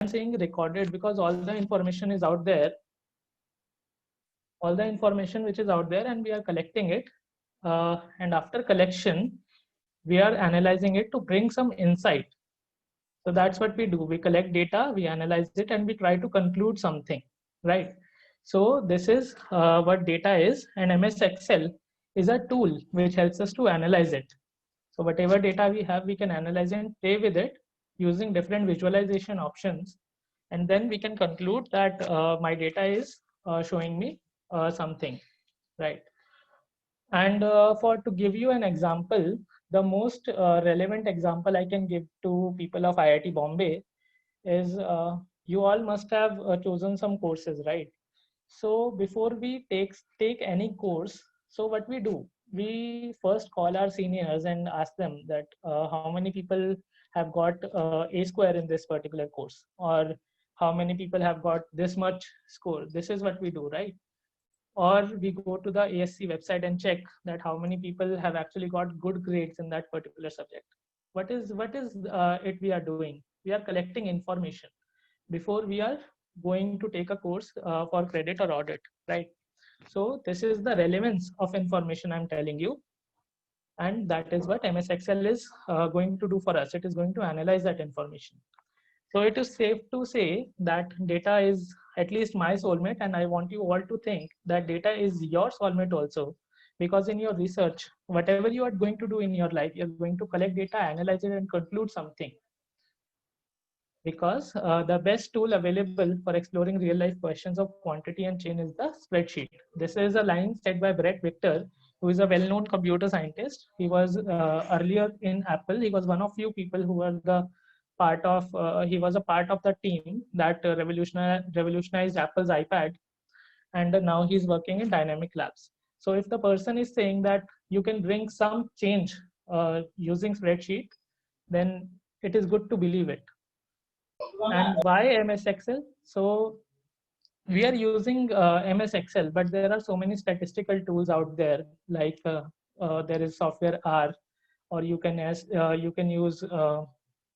saying recorded because all the information is out there, all the information which is out there, and we are collecting it. And after collection, we are analyzing it to bring some insight. So that's what we do. We collect data, we analyze it, and we try to conclude something, right? So this is what data is, and MS Excel is a tool which helps us to analyze it. So whatever data we have, we can analyze and play with it using different visualization options. And then we can conclude that my data is showing me something, right? And for to give you an example, the most relevant example I can give to people of IIT Bombay is you all must have chosen some courses, right? So before we take any course, so what we do, we first call our seniors and ask them that how many people have got A square in this particular course, or how many people have got this much score. This is what we do, right? Or we go to the ASC website and check that how many people have actually got good grades in that particular subject. What is it we are doing? We are collecting information before we are going to take a course for credit or audit, right? So this is the relevance of information I'm telling you, and that is what MS Excel is going to do for us. It is going to analyze that information. So it is safe to say that data is at least my soulmate, and I want you all to think that data is your soulmate also, because in your research, whatever you are going to do in your life, you're going to collect data, analyze it, and conclude something. Because the best tool available for exploring real life questions of quantity and chain is the spreadsheet. This is a line said by Brett Victor, who is a well-known computer scientist. He was earlier in Apple. He was one of few people who were the part of, he was a part of the team that revolutionized Apple's iPad. And now he's working in Dynamic Labs. So if the person is saying that you can bring some change using spreadsheet, then it is good to believe it. And why MS Excel? So we are using MS Excel, but there are so many statistical tools out there, like there is software R, or you can use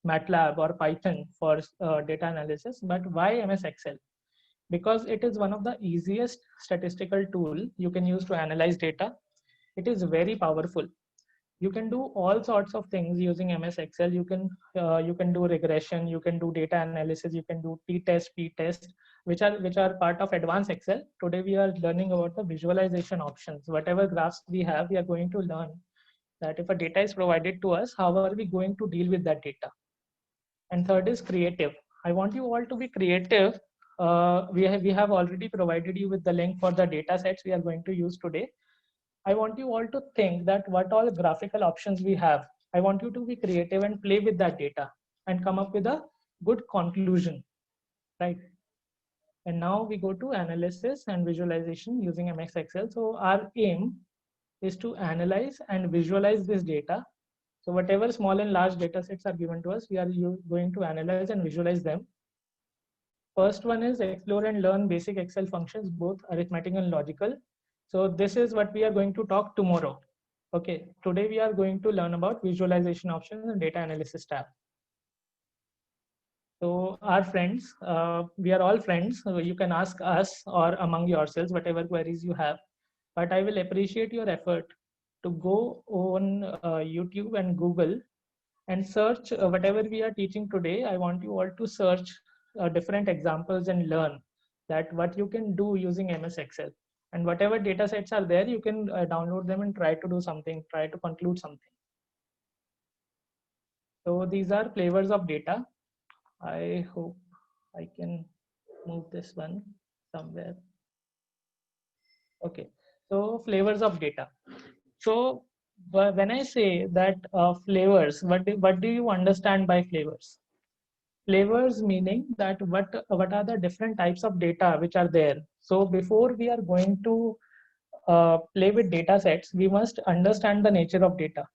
MATLAB or Python for data analysis. But why MS Excel? Because it is one of the easiest statistical tool you can use to analyze data. It is very powerful. You can do all sorts of things using MS Excel. You can do regression, you can do data analysis, you can do t-test, p-test, which are part of advanced Excel. Today we are learning about the visualization options. Whatever graphs we have, we are going to learn that if a data is provided to us, how are we going to deal with that data. And third is creative. I want you all to be creative. We have already provided you with the link for the data sets we are going to use today. I want you all to think that what all graphical options we have. I want you to be creative and play with that data and come up with a good conclusion, right? And now we go to analysis and visualization using MS Excel. So our aim is to analyze and visualize this data. So whatever small and large data sets are given to us, we are going to analyze and visualize them. First one is explore and learn basic Excel functions, both arithmetic and logical. So this is what we are going to talk tomorrow. Okay, today we are going to learn about visualization options and data analysis tab. So our friends, we are all friends. So you can ask us or among yourselves whatever queries you have. But I will appreciate your effort to go on YouTube and Google and search whatever we are teaching today. I want you all to search different examples and learn that what you can do using MS Excel. And whatever data sets are there, you can download them and try to do something, try to conclude something. So these are flavors of data. I hope I can move this one somewhere. Okay, so flavors of data. So when I say that flavors, what do you understand by flavors? Flavors meaning that what are the different types of data which are there. So before we are going to play with data sets, we must understand the nature of data.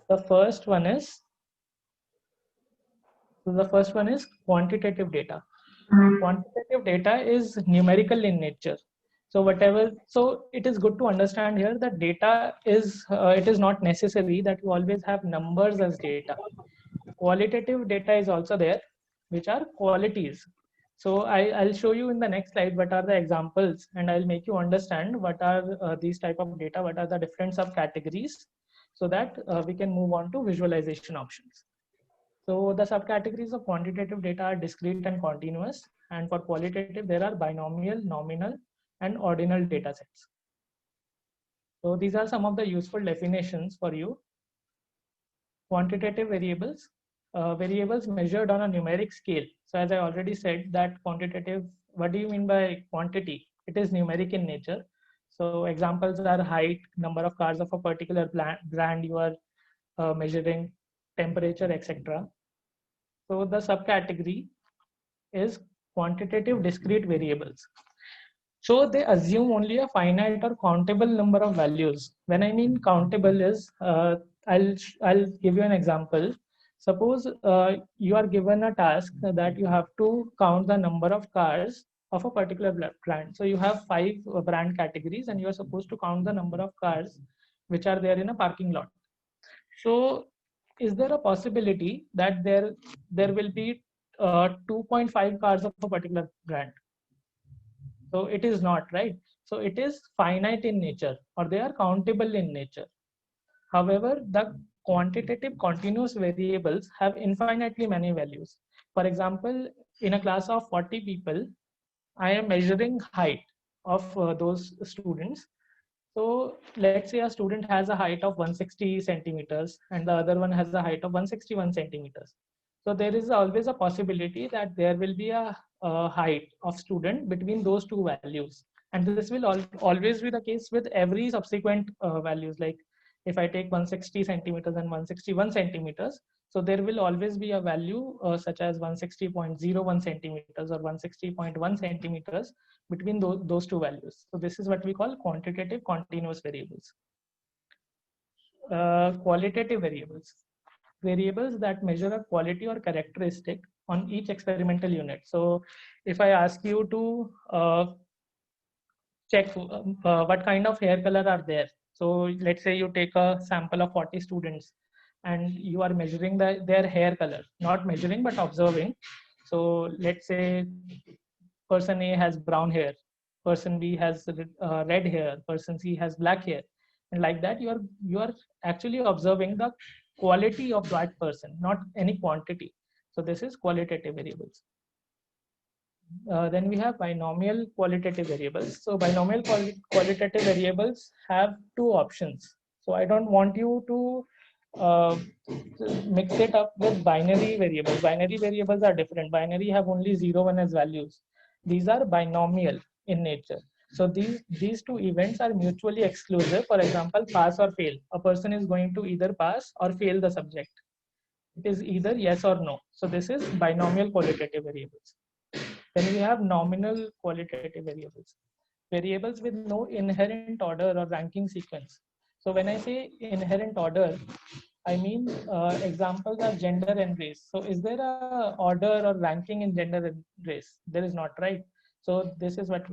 The first one is quantitative data. Quantitative data is numerical in nature. So it is good to understand here that data is it is not necessary that you always have numbers as data. Qualitative data is also there, which are qualities. So I'll show you in the next slide what are the examples, and I'll make you understand what are these type of data, what are the different subcategories, so that we can move on to visualization options. So the subcategories of quantitative data are discrete and continuous, and for qualitative there are binomial, nominal, and ordinal data sets. So these are some of the useful definitions for you. Quantitative variables, variables measured on a numeric scale. So as I already said that quantitative, what do you mean by quantity? It is numeric in nature. So examples are height, number of cars of a particular brand you are measuring, temperature, etc. So the subcategory is quantitative discrete variables. So they assume only a finite or countable number of values. When I mean countable is, I'll give you an example. Suppose you are given a task that you have to count the number of cars of a particular brand. So you have 5 brand categories, and you are supposed to count the number of cars which are there in a parking lot. So is there a possibility that there will be 2.5 cars of a particular brand? So it is not, right? So it is finite in nature, or they are countable in nature. However, the quantitative continuous variables have infinitely many values. For example, in a class of 40 people, I am measuring height of those students. So let's say a student has a height of 160 centimeters and the other one has a height of 161 centimeters. So there is always a possibility that there will be a height of student between those two values. And this will always be the case with every subsequent values. Like if I take 160 centimeters and 161 centimeters, so there will always be a value such as 160.01 centimeters or 160.1 centimeters between those two values. So this is what we call quantitative continuous variables. Qualitative variables. Variables that measure a quality or characteristic on each experimental unit. So if I ask you to check what kind of hair color are there. So let's say you take a sample of 40 students and you are measuring their hair color, not measuring but observing. So let's say person A has brown hair, person B has red hair, person C has black hair, and like that you are actually observing the quality of that person, not any quantity. So this is qualitative variables. Then we have binomial qualitative variables. So binomial qualitative variables have two options. So I don't want you to mix it up with binary variables. Binary variables are different. Binary have only 0, 1 as values. These are binomial in nature. So these two events are mutually exclusive. For example, pass or fail. A person is going to either pass or fail the subject. It is either yes or no. So this is binomial qualitative variables. Then we have nominal qualitative variables. Variables with no inherent order or ranking sequence. So when I say inherent order, I mean examples are gender and race. So is there a order or ranking in gender and race? There is not, right? So this is what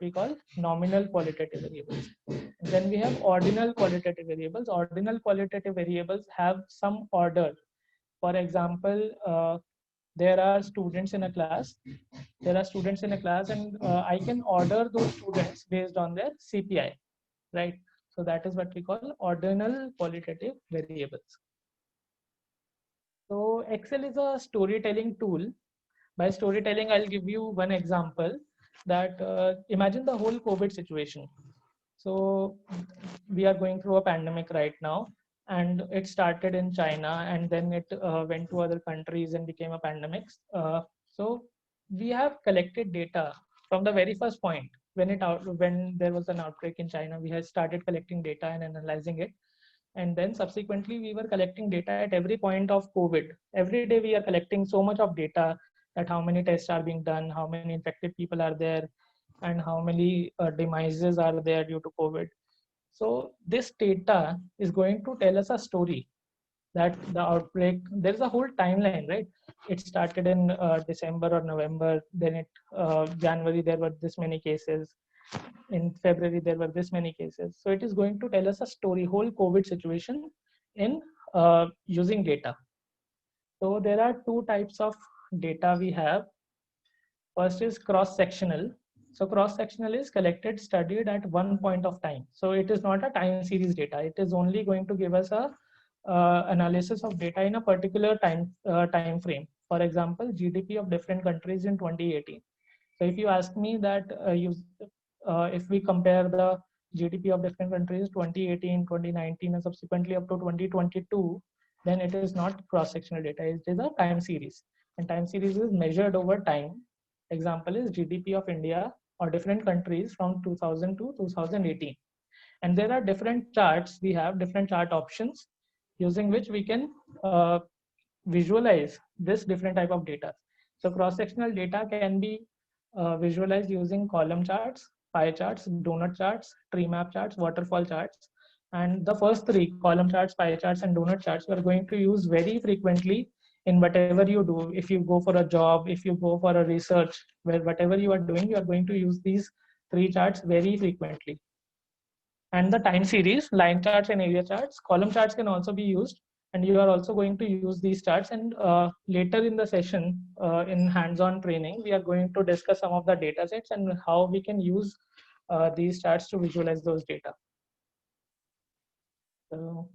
we call nominal qualitative variables. Then we have ordinal qualitative variables. Ordinal qualitative variables have some order. For example, there are students in a class. There are students in a class, and I can order those students based on their CPI, right? So that is what we call ordinal qualitative variables. So Excel is a storytelling tool. By storytelling, I'll give you one example that imagine the whole COVID situation. So we are going through a pandemic right now, and it started in China, and then it went to other countries and became a pandemic. So we have collected data from the very first point when there was an outbreak in China. We had started collecting data and analyzing it, and then subsequently we were collecting data at every point of COVID. Every day we are collecting so much of data that how many tests are being done, how many infected people are there, and how many demises are there due to COVID. So this data is going to tell us a story that the outbreak, there's a whole timeline, right? It started in December or November, then January there were this many cases, in February there were this many cases. So it is going to tell us a story, whole COVID situation in using data. So there are two types of data we have. First is cross-sectional. So cross-sectional is collected, studied at one point of time. So it is not a time series data. It is only going to give us a analysis of data in a particular time frame. For example, GDP of different countries in 2018. So if you ask me that if we compare the GDP of different countries 2018, 2019, and subsequently up to 2022, then it is not cross-sectional data. It is a time series, and time series is measured over time. Example is GDP of India or different countries from 2000 to 2018. And there are different charts. We have different chart options using which we can visualize this different type of data. So cross-sectional data can be visualized using column charts, pie charts, donut charts, tree map charts, waterfall charts. And the first three, column charts, pie charts, and donut charts, we are going to use very frequently in whatever you do. If you go for a job, if you go for a research, where whatever you are doing, you are going to use these three charts very frequently. And the time series, line charts and area charts, column charts can also be used, and you are also going to use these charts. And later in the session, in hands-on training, we are going to discuss some of the data sets and how we can use these charts to visualize those data. So,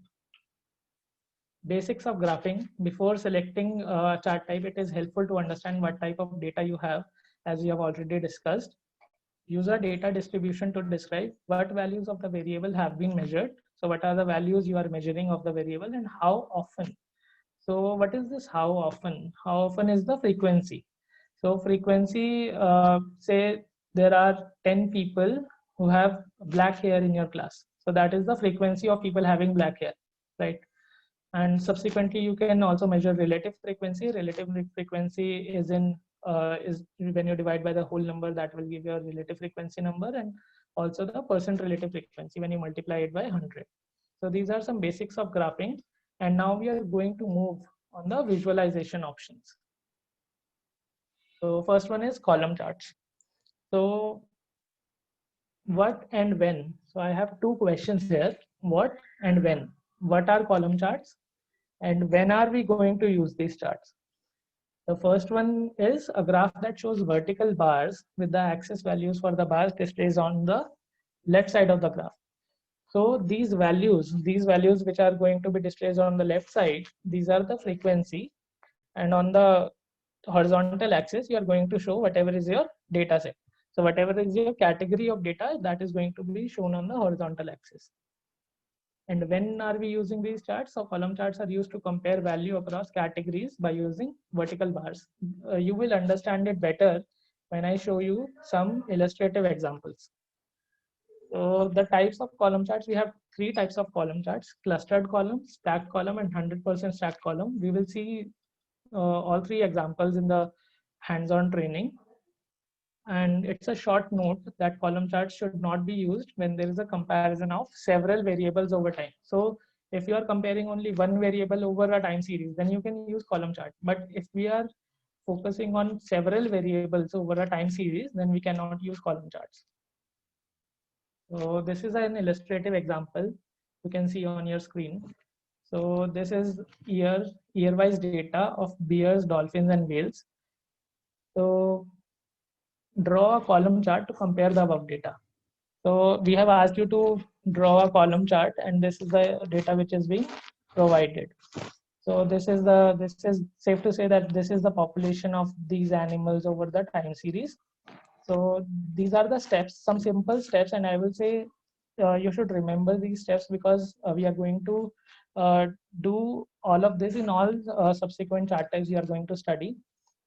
basics of graphing. Before selecting a chart type, it is helpful to understand what type of data you have, as we have already discussed. Use a data distribution to describe what values of the variable have been measured. So what are the values you are measuring of the variable and how often? So what is this how often? How often is the frequency? So frequency, say there are 10 people who have black hair in your class. So that is the frequency of people having black hair, right? And subsequently, you can also measure relative frequency. Relative frequency is when you divide by the whole number, that will give you a relative frequency number, and also the percent relative frequency when you multiply it by 100. So these are some basics of graphing. And now we are going to move on the visualization options. So first one is column charts. So what and when? So I have two questions here. What and when? What are column charts? And when are we going to use these charts? The first one is a graph that shows vertical bars with the axis values for the bars displayed on the left side of the graph. So these values which are going to be displayed on the left side, these are the frequency. And on the horizontal axis, you are going to show whatever is your data set. So whatever is your category of data, that is going to be shown on the horizontal axis. And when are we using these charts? So column charts are used to compare value across categories by using vertical bars. You will understand it better when I show you some illustrative examples. So the types of column charts, we have three types of column charts: clustered column, stacked column, and 100% stacked column. We will see all three examples in the hands-on training. And it's a short note that column charts should not be used when there is a comparison of several variables over time. So if you are comparing only one variable over a time series, then you can use column chart. But if we are focusing on several variables over a time series, then we cannot use column charts. So this is an illustrative example you can see on your screen. So this is year-wise data of bears, dolphins, and whales. So draw a column chart to compare the above data. So we have asked you to draw a column chart, and this is the data which is being provided. So this is safe to say that this is the population of these animals over the time series. So these are the steps, some simple steps, and I will say you should remember these steps because we are going to do all of this in all subsequent chart types you are going to study.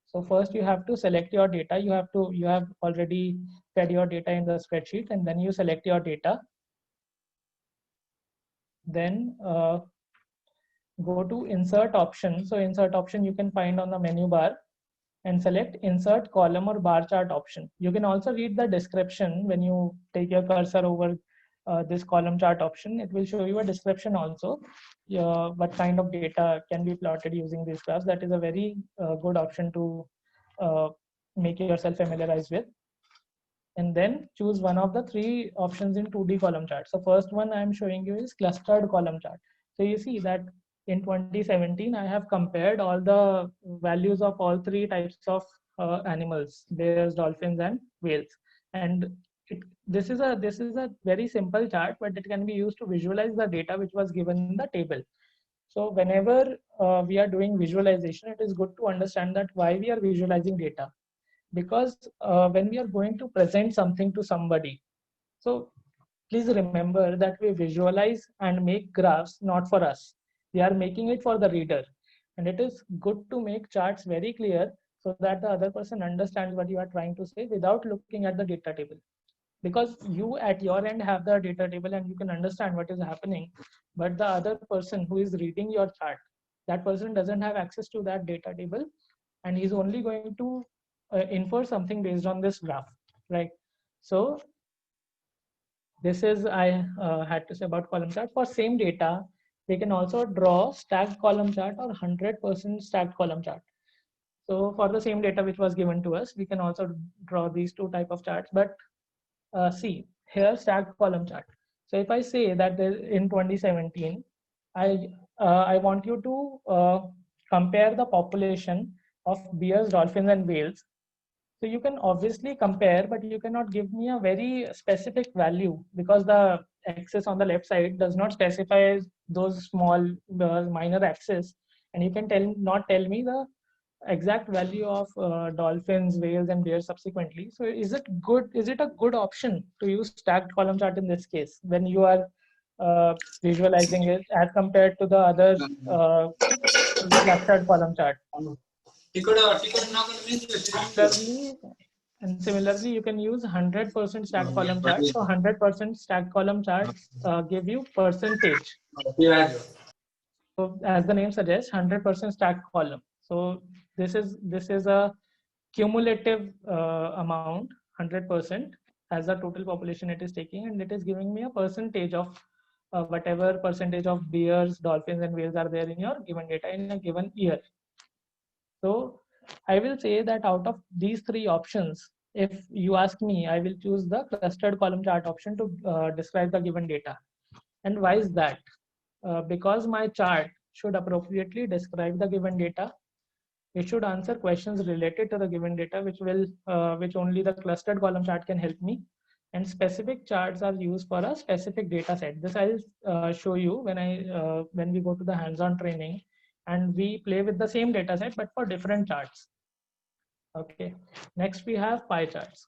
So first you have to select your data. You have already fed your data in the spreadsheet, and then you select your data. Then go to insert option. So insert option you can find on the menu bar and select insert column or bar chart option. You can also read the description when you take your cursor over this column chart option. It will show you a description also, what kind of data can be plotted using these graphs. That is a very good option to make yourself familiarized with. And then choose one of the three options in 2D column chart. So first one I'm showing you is clustered column chart. So you see that in 2017, I have compared all the values of all three types of animals: bears, dolphins, and whales. And this is a very simple chart, but it can be used to visualize the data which was given in the table. So whenever we are doing visualization, it is good to understand that why we are visualizing data. Because when we are going to present something to somebody, so please remember that we visualize and make graphs not for us. We are making it for the reader. And it is good to make charts very clear so that the other person understands what you are trying to say without looking at the data table. Because you at your end have the data table and you can understand what is happening, but the other person who is reading your chart, that person doesn't have access to that data table, and he's only going to infer something based on this graph, right? So this is I had to say about column chart. For same data, we can also draw stacked column chart or 100% stacked column chart. So for the same data which was given to us, we can also draw these two type of charts. But see here, stacked column chart. So if I say that in 2017, I want you to compare the population of bears, dolphins, and whales. So you can obviously compare, but you cannot give me a very specific value because the axis on the left side does not specify those small minor axis, and you can not tell me the exact value of dolphins, whales, and bears subsequently. So is it good? Is it a good option to use stacked column chart in this case when you are visualizing it as compared to the other clustered column chart? Similarly, you can use 100% stacked column chart. So 100% stacked column charts give you percentage. So as the name suggests, 100% stacked column. So this is a cumulative amount, 100% as the total population it is taking, and it is giving me a percentage of whatever percentage of bears, dolphins, and whales are there in your given data in a given year. So I will say that out of these three options, if you ask me, I will choose the clustered column chart option to describe the given data. And why is that? Because my chart should appropriately describe the given data. It should answer questions related to the given data, which only the clustered column chart can help me. And specific charts are used for a specific data set. This I'll show you when we go to the hands-on training, and we play with the same data set but for different charts. Okay. Next we have pie charts.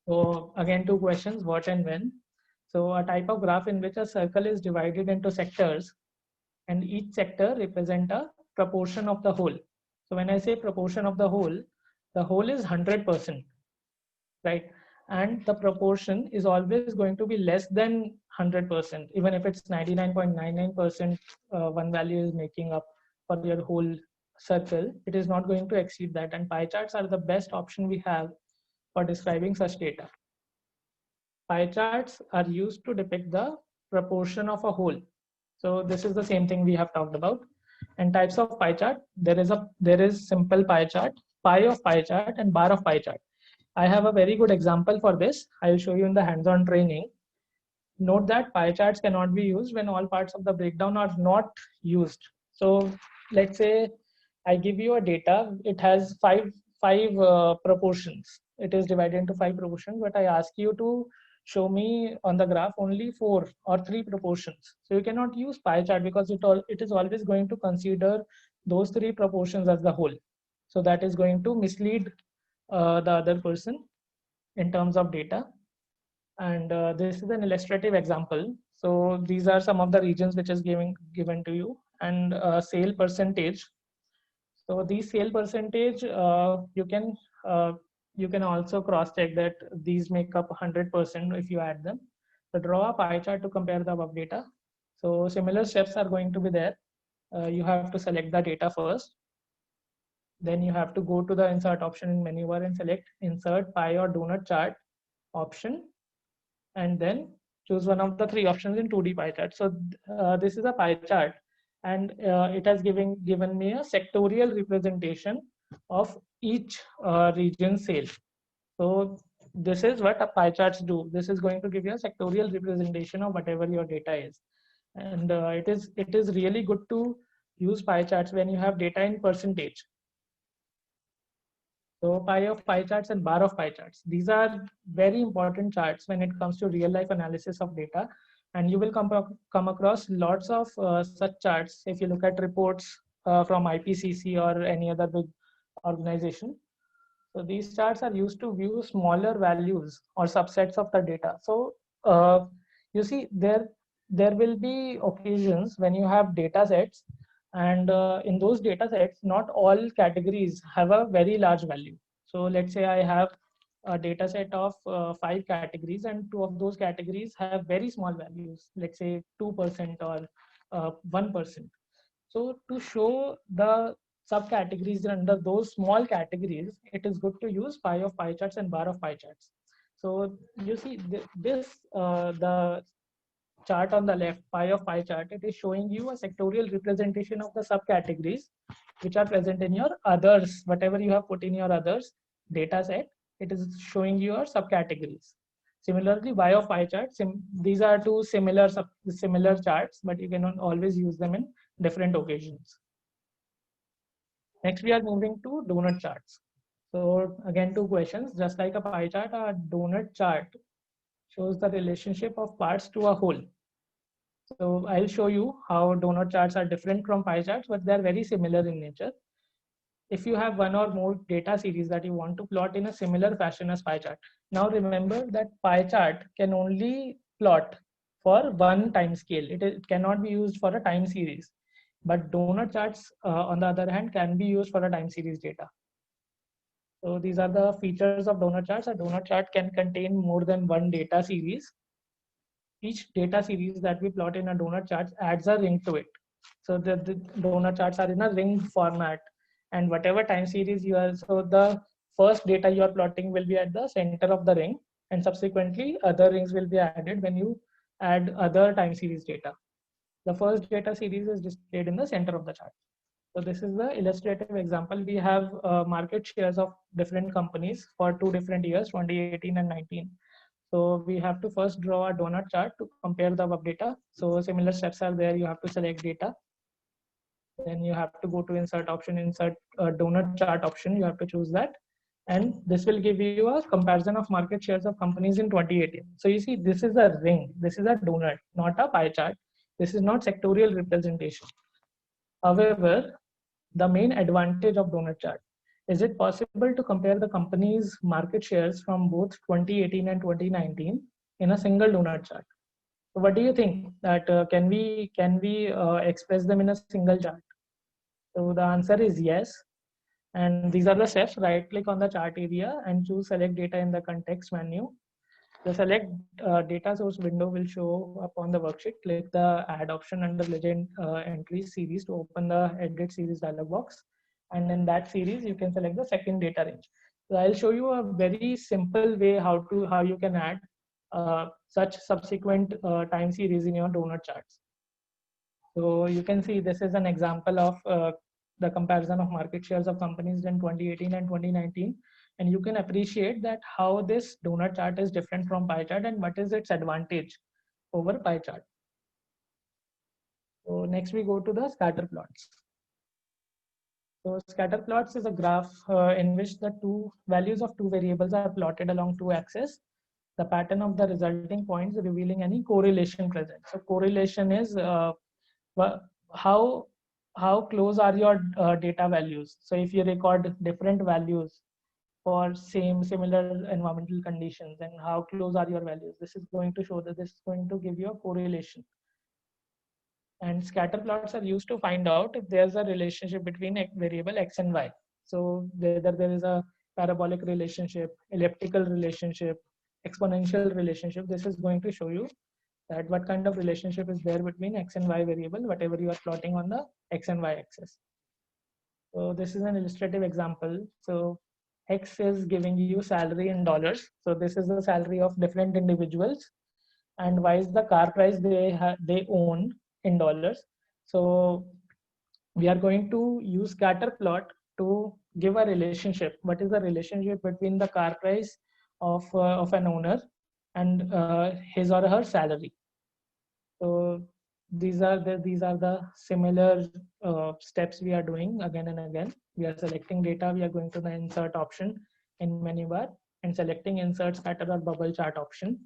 So again, two questions: what and when. So a type of graph in which a circle is divided into sectors, and each sector represent a proportion of the whole. So when I say proportion of the whole is 100%, right? And the proportion is always going to be less than 100%, even if it's 99.99% one value is making up for your whole circle. It is not going to exceed that, and pie charts are the best option we have for describing such data. Pie charts are used to depict the proportion of a whole. So this is the same thing we have talked about. And types of pie chart, there is simple pie chart, pie of pie chart, and bar of pie chart. I have a very good example for this. I will show you in the hands-on training. Note that pie charts cannot be used when all parts of the breakdown are not used. So let's say I give you a data, it has five proportions. It is divided into 5 proportions, but I ask you to show me on the graph only 4 or 3 proportions. So you cannot use pie chart because it is always going to consider those 3 proportions as the whole. So that is going to mislead the other person in terms of data. And this is an illustrative example. So these are some of the regions which is given to you, and sale percentage. So these sale percentage, you can also cross check that these make up 100% if you add them. So draw a pie chart to compare the above data. So similar steps are going to be there. You have to select the data first. Then you have to go to the insert option in menu bar and select insert pie or donut chart option, and then choose one of the 3 options in 2D pie chart. So this is a pie chart, and it has given me a sectorial representation of each region sale. So this is what a pie charts do. This is going to give you a sectorial representation of whatever your data is. And it is really good to use pie charts when you have data in percentage. So pie of pie charts and bar of pie charts. These are very important charts when it comes to real life analysis of data. And you will come across lots of such charts if you look at reports from IPCC or any other big organization. So these charts are used to view smaller values or subsets of the data. So you see there will be occasions when you have data sets, and in those data sets, not all categories have a very large value. So let's say I have a data set of 5 categories, and 2 of those categories have very small values, let's say 2% or 1%. So to show the subcategories under those small categories, it is good to use pie of pie charts and bar of pie charts. So you see the chart on the left, pie of pie chart, it is showing you a sectorial representation of the subcategories which are present in your others, whatever you have put in your others data set, it is showing your subcategories. Similarly, Y of pie chart, these are two similar charts, but you cannot always use them in different occasions. Next, we are moving to donut charts. So again, 2 questions. Just like a pie chart, a donut chart shows the relationship of parts to a whole. So I'll show you how donut charts are different from pie charts, but they're very similar in nature. If you have one or more data series that you want to plot in a similar fashion as pie chart. Now remember that pie chart can only plot for one time scale. It cannot be used for a time series. But donut charts, on the other hand, can be used for a time series data. So these are the features of donut charts. A donut chart can contain more than one data series. Each data series that we plot in a donut chart adds a ring to it. So the donut charts are in a ring format, and whatever time series you are, so the first data you are plotting will be at the center of the ring, and subsequently other rings will be added when you add other time series data. The first data series is displayed in the center of the chart. So this is the illustrative example. We have market shares of different companies for 2 different years, 2018 and 19. So we have to first draw a donut chart to compare the above data. So similar steps are there. You have to select data. Then you have to go to insert option, insert donut chart option. You have to choose that. And this will give you a comparison of market shares of companies in 2018. So you see, this is a ring. This is a donut, not a pie chart. This is not sectorial representation. However, the main advantage of donut chart is it possible to compare the company's market shares from both 2018 and 2019 in a single donut chart. So what do you think that can we express them in a single chart? So the answer is yes. And these are the steps. Right click on the chart area and choose select data in the context menu. The select data source window will show up on the worksheet. Click the add option under legend entries series to open the edit series dialog box. And in that series, you can select the second data range. So I'll show you a very simple way how you can add such subsequent time series in your donut charts. So you can see this is an example of the comparison of market shares of companies in 2018 and 2019. And you can appreciate that how this donut chart is different from pie chart and what is its advantage over pie chart. So next we go to the scatter plots. So scatter plots is a graph in which the two values of two variables are plotted along two axes. The pattern of the resulting points revealing any correlation present. So correlation is how close are your data values. So if you record different values for similar environmental conditions, and how close are your values, this is going to show that this is going to give you a correlation. And scatter plots are used to find out if there's a relationship between a variable x and y. So whether there is a parabolic relationship, elliptical relationship, exponential relationship, this is going to show you that what kind of relationship is there between x and y variable, whatever you are plotting on the x and y axis. So this is an illustrative example. So x is giving you salary in dollars. So this is the salary of different individuals, and y is the car price they own in dollars. So we are going to use scatter plot to give a relationship. What is the relationship between the car price of an owner and his or her salary? So these are the similar steps we are doing again and again. We are selecting data, we are going to the insert option in menu bar and selecting insert scatter or bubble chart option.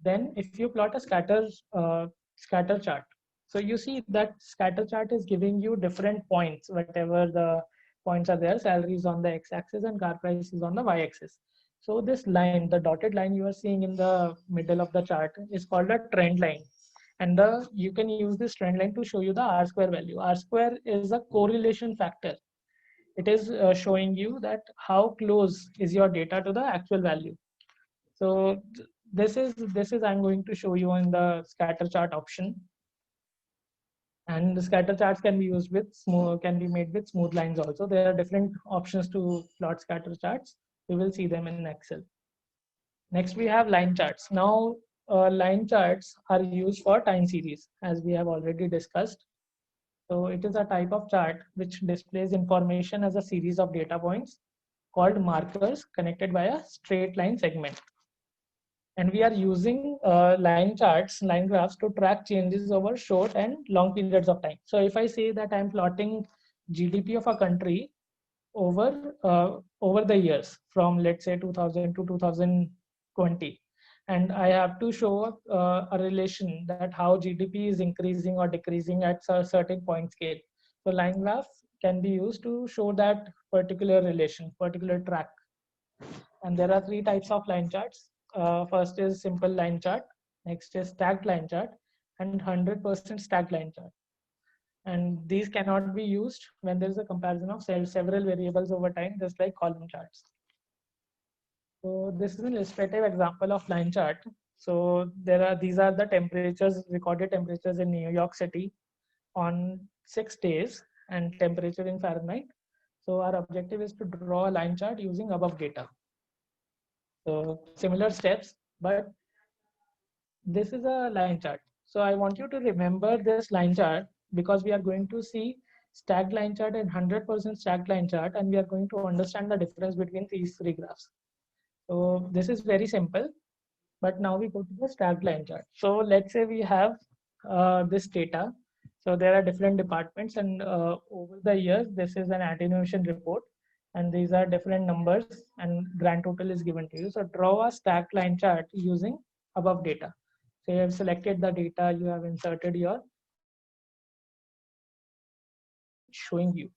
Then if you plot a scatter chart, so you see that scatter chart is giving you different points, whatever the points are there. Salary is on the x-axis and car price is on the y-axis. So this line, the dotted line you are seeing in the middle of the chart, is called a trend line. And you can use this trend line to show you the R-square value. R-square is a correlation factor. It is showing you that how close is your data to the actual value. So this is I'm going to show you in the scatter chart option. And the scatter charts can be used with can be made with smooth lines also. There are different options to plot scatter charts. We will see them in Excel. Next, we have line charts. Now, line charts are used for time series, as we have already discussed. So it is a type of chart which displays information as a series of data points called markers connected by a straight line segment. And we are using line charts, line graphs to track changes over short and long periods of time. So if I say that I'm plotting GDP of a country over the years from, let's say, 2000 to 2020, and I have to show a relation that how GDP is increasing or decreasing at a certain point scale. So line graph can be used to show that particular relation, particular track. And there are three types of line charts. First is simple line chart, next is stacked line chart, and 100% stacked line chart. And these cannot be used when there is a comparison of several variables over time, just like column charts. So this is an illustrative example of line chart. So these are the temperatures, recorded temperatures in New York City on 6 days and temperature in Fahrenheit. So our objective is to draw a line chart using above data. So similar steps, but this is a line chart. So I want you to remember this line chart because we are going to see stacked line chart and 100% stacked line chart, and we are going to understand the difference between these three graphs. So this is very simple, but now we go to the stacked line chart. So let's say we have this data. So there are different departments, and over the years, this is an attenuation report, and these are different numbers, and grand total is given to you. So draw a stacked line chart using above data. So you have selected the data, you have inserted your showing you.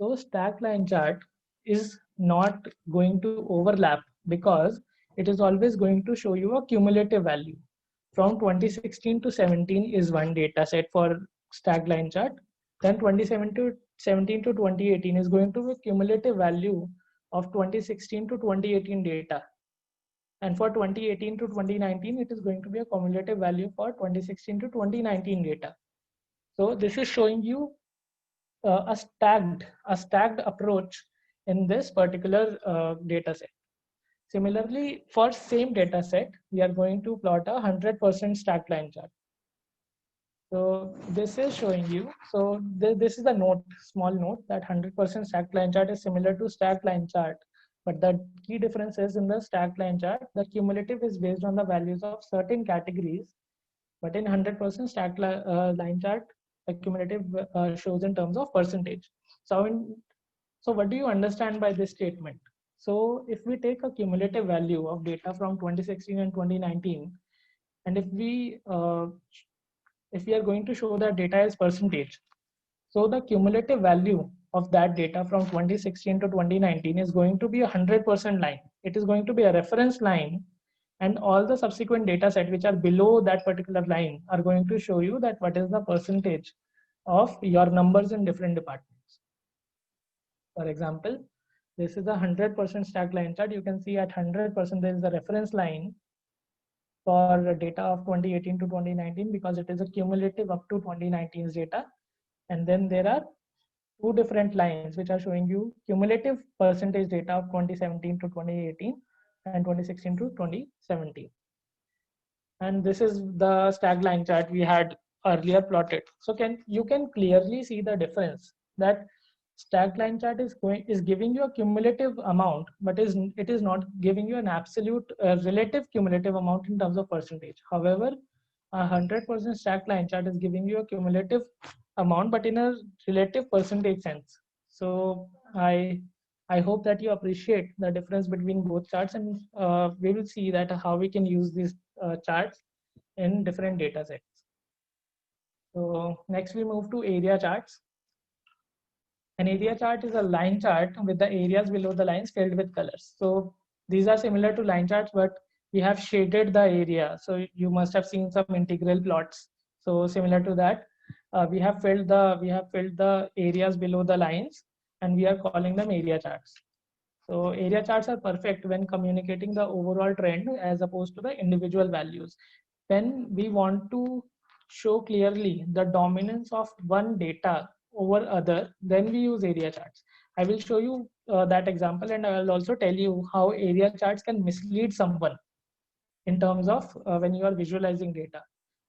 So stacked line chart is not going to overlap because it is always going to show you a cumulative value. From 2016 to 17 is one data set for stacked line chart. Then 2017 to 2018 is going to be cumulative value of 2016 to 2018 data. And for 2018 to 2019, it is going to be a cumulative value for 2016 to 2019 data. So this is showing you a stacked approach in this particular data set. Similarly, for same data set, we are going to plot a 100% stacked line chart. So this is showing you, so this is a note, small note, that 100% stacked line chart is similar to stacked line chart. But the key difference is in the stacked line chart, the cumulative is based on the values of certain categories. But in 100% stacked line chart, the cumulative shows in terms of percentage. So what do you understand by this statement? So if we take a cumulative value of data from 2016 and 2019, and if we are going to show that data as percentage, so the cumulative value of that data from 2016 to 2019 is going to be a 100% line. It is going to be a reference line, and all the subsequent data set which are below that particular line are going to show you that what is the percentage of your numbers in different departments. For example, this is a 100% stacked line chart. You can see at 100% there is a reference line for data of 2018 to 2019 because it is a cumulative up to 2019's data. And then there are two different lines which are showing you cumulative percentage data of 2017 to 2018 and 2016 to 2017. And this is the stacked line chart we had earlier plotted. So you can clearly see the difference that stacked line chart is giving you a cumulative amount, but it is not giving you an absolute relative cumulative amount in terms of percentage. However, a 100% stacked line chart is giving you a cumulative amount, but in a relative percentage sense. So I hope that you appreciate the difference between both charts, and we will see that how we can use these charts in different data sets. So next we move to area charts. An area chart is a line chart with the areas below the lines filled with colors. So these are similar to line charts, but we have shaded the area. So you must have seen some integral plots. So similar to that, we have filled the areas below the lines, and we are calling them area charts. So area charts are perfect when communicating the overall trend as opposed to the individual values. When we want to show clearly the dominance of one data over other, then we use area charts. I will show you that example, and I will also tell you how area charts can mislead someone in terms of when you are visualizing data.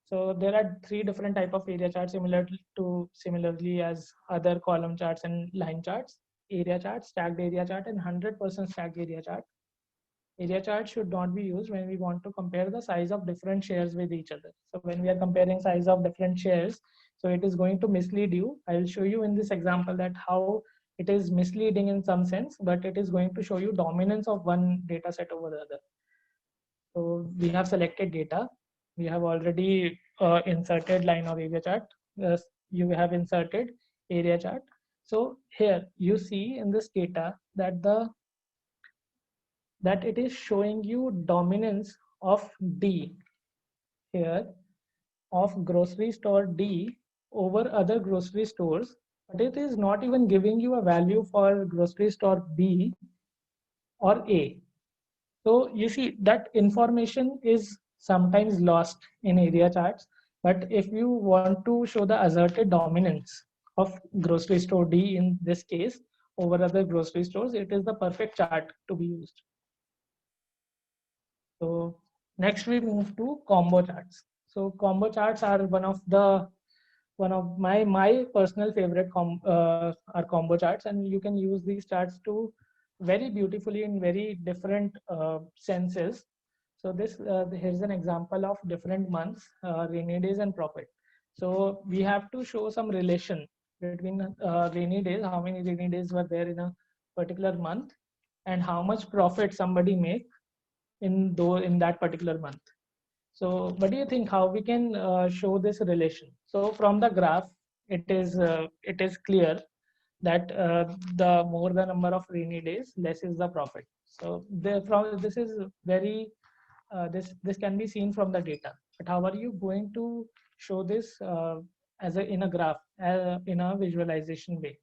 So there are three different type of area charts similarly as other column charts and line charts: area chart, stacked area chart, and 100% stacked area chart. Area chart should not be used when we want to compare the size of different shares with each other. So when we are comparing size of different shares, so it is going to mislead you. I will show you in this example that how it is misleading in some sense, but it is going to show you dominance of one data set over the other. So we have selected data. We have already inserted line or area chart. You have inserted area chart. So here you see in this data that it is showing you dominance of D here, of grocery store D over other grocery stores, but it is not even giving you a value for grocery store B or A. So you see that information is sometimes lost in area charts, but if you want to show the asserted dominance of grocery store D in this case over other grocery stores, it is the perfect chart to be used. So next we move to combo charts. So combo charts are one of my personal favorite are combo charts, and you can use these charts to very beautifully in very different senses. So this here's an example of different months, rainy days and profit. So we have to show some relation between rainy days, how many rainy days were there in a particular month, and how much profit somebody make in that particular month. So what do you think how we can show this relation? So from the graph, it is clear that the more the number of rainy days, less is the profit. So this is very this can be seen from the data. But how are you going to show this in a graph, in a visualization way?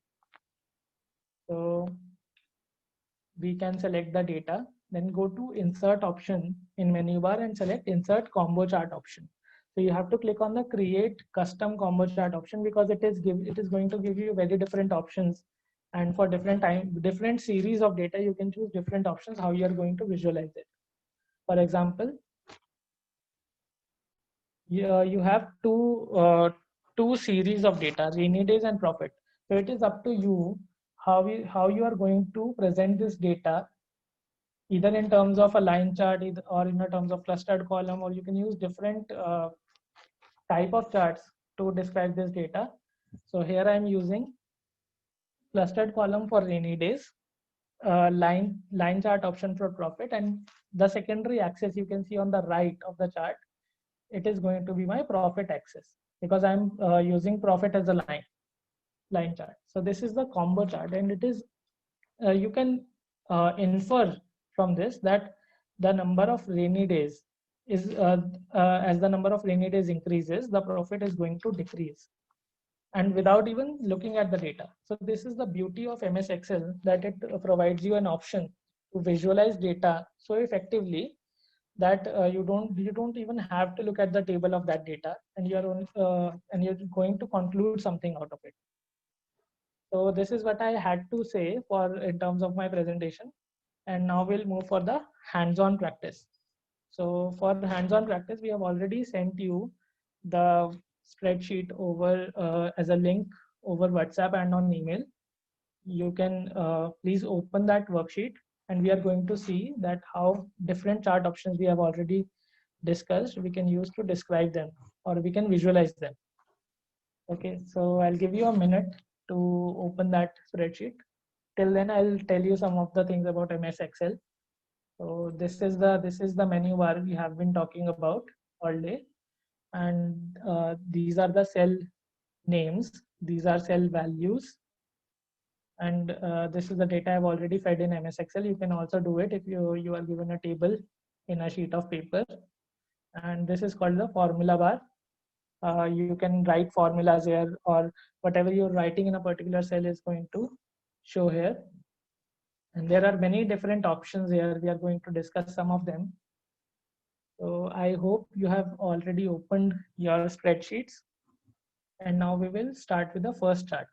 So we can select the data, then go to insert option in menu bar and select insert combo chart option. So you have to click on the create custom combo chart option, because it is going to give you very different options, and for different series of data you can choose different options how you are going to visualize it. For example, you have two series of data, rainy days and profit. So it is up to you how you are going to present this data, either in terms of a line chart or in terms of clustered column, or you can use different type of charts to describe this data. So here I am using clustered column for rainy days, line chart option for profit, and the secondary axis you can see on the right of the chart, it is going to be my profit axis, because I'm using profit as a line chart. So this is the combo chart, and it is you can infer from this that the number of rainy days is as the number of rainy days increases, the profit is going to decrease, and without even looking at the data. So this is the beauty of MS Excel, that it provides you an option to visualize data so effectively that you don't even have to look at the table of that data, and you're going to conclude something out of it. So this is what I had to say for in terms of my presentation. And now we'll move for the hands-on practice. So for hands-on practice, we have already sent you the spreadsheet over as a link over WhatsApp and on email. You can please open that worksheet, and we are going to see that how different chart options we have already discussed we can use to describe them. or we can visualize them. Okay, so I'll give you a minute to open that spreadsheet. Till then, I'll tell you some of the things about MS Excel. So this is the menu bar we have been talking about all day, and these are the cell names. These are cell values, and this is the data I've already fed in MS Excel. You can also do it if you are given a table in a sheet of paper, and this is called the formula bar. You can write formulas here, or whatever you're writing in a particular cell is going to show here. And there are many different options here. We are going to discuss some of them. So I hope you have already opened your spreadsheets. And now we will start with the first chart.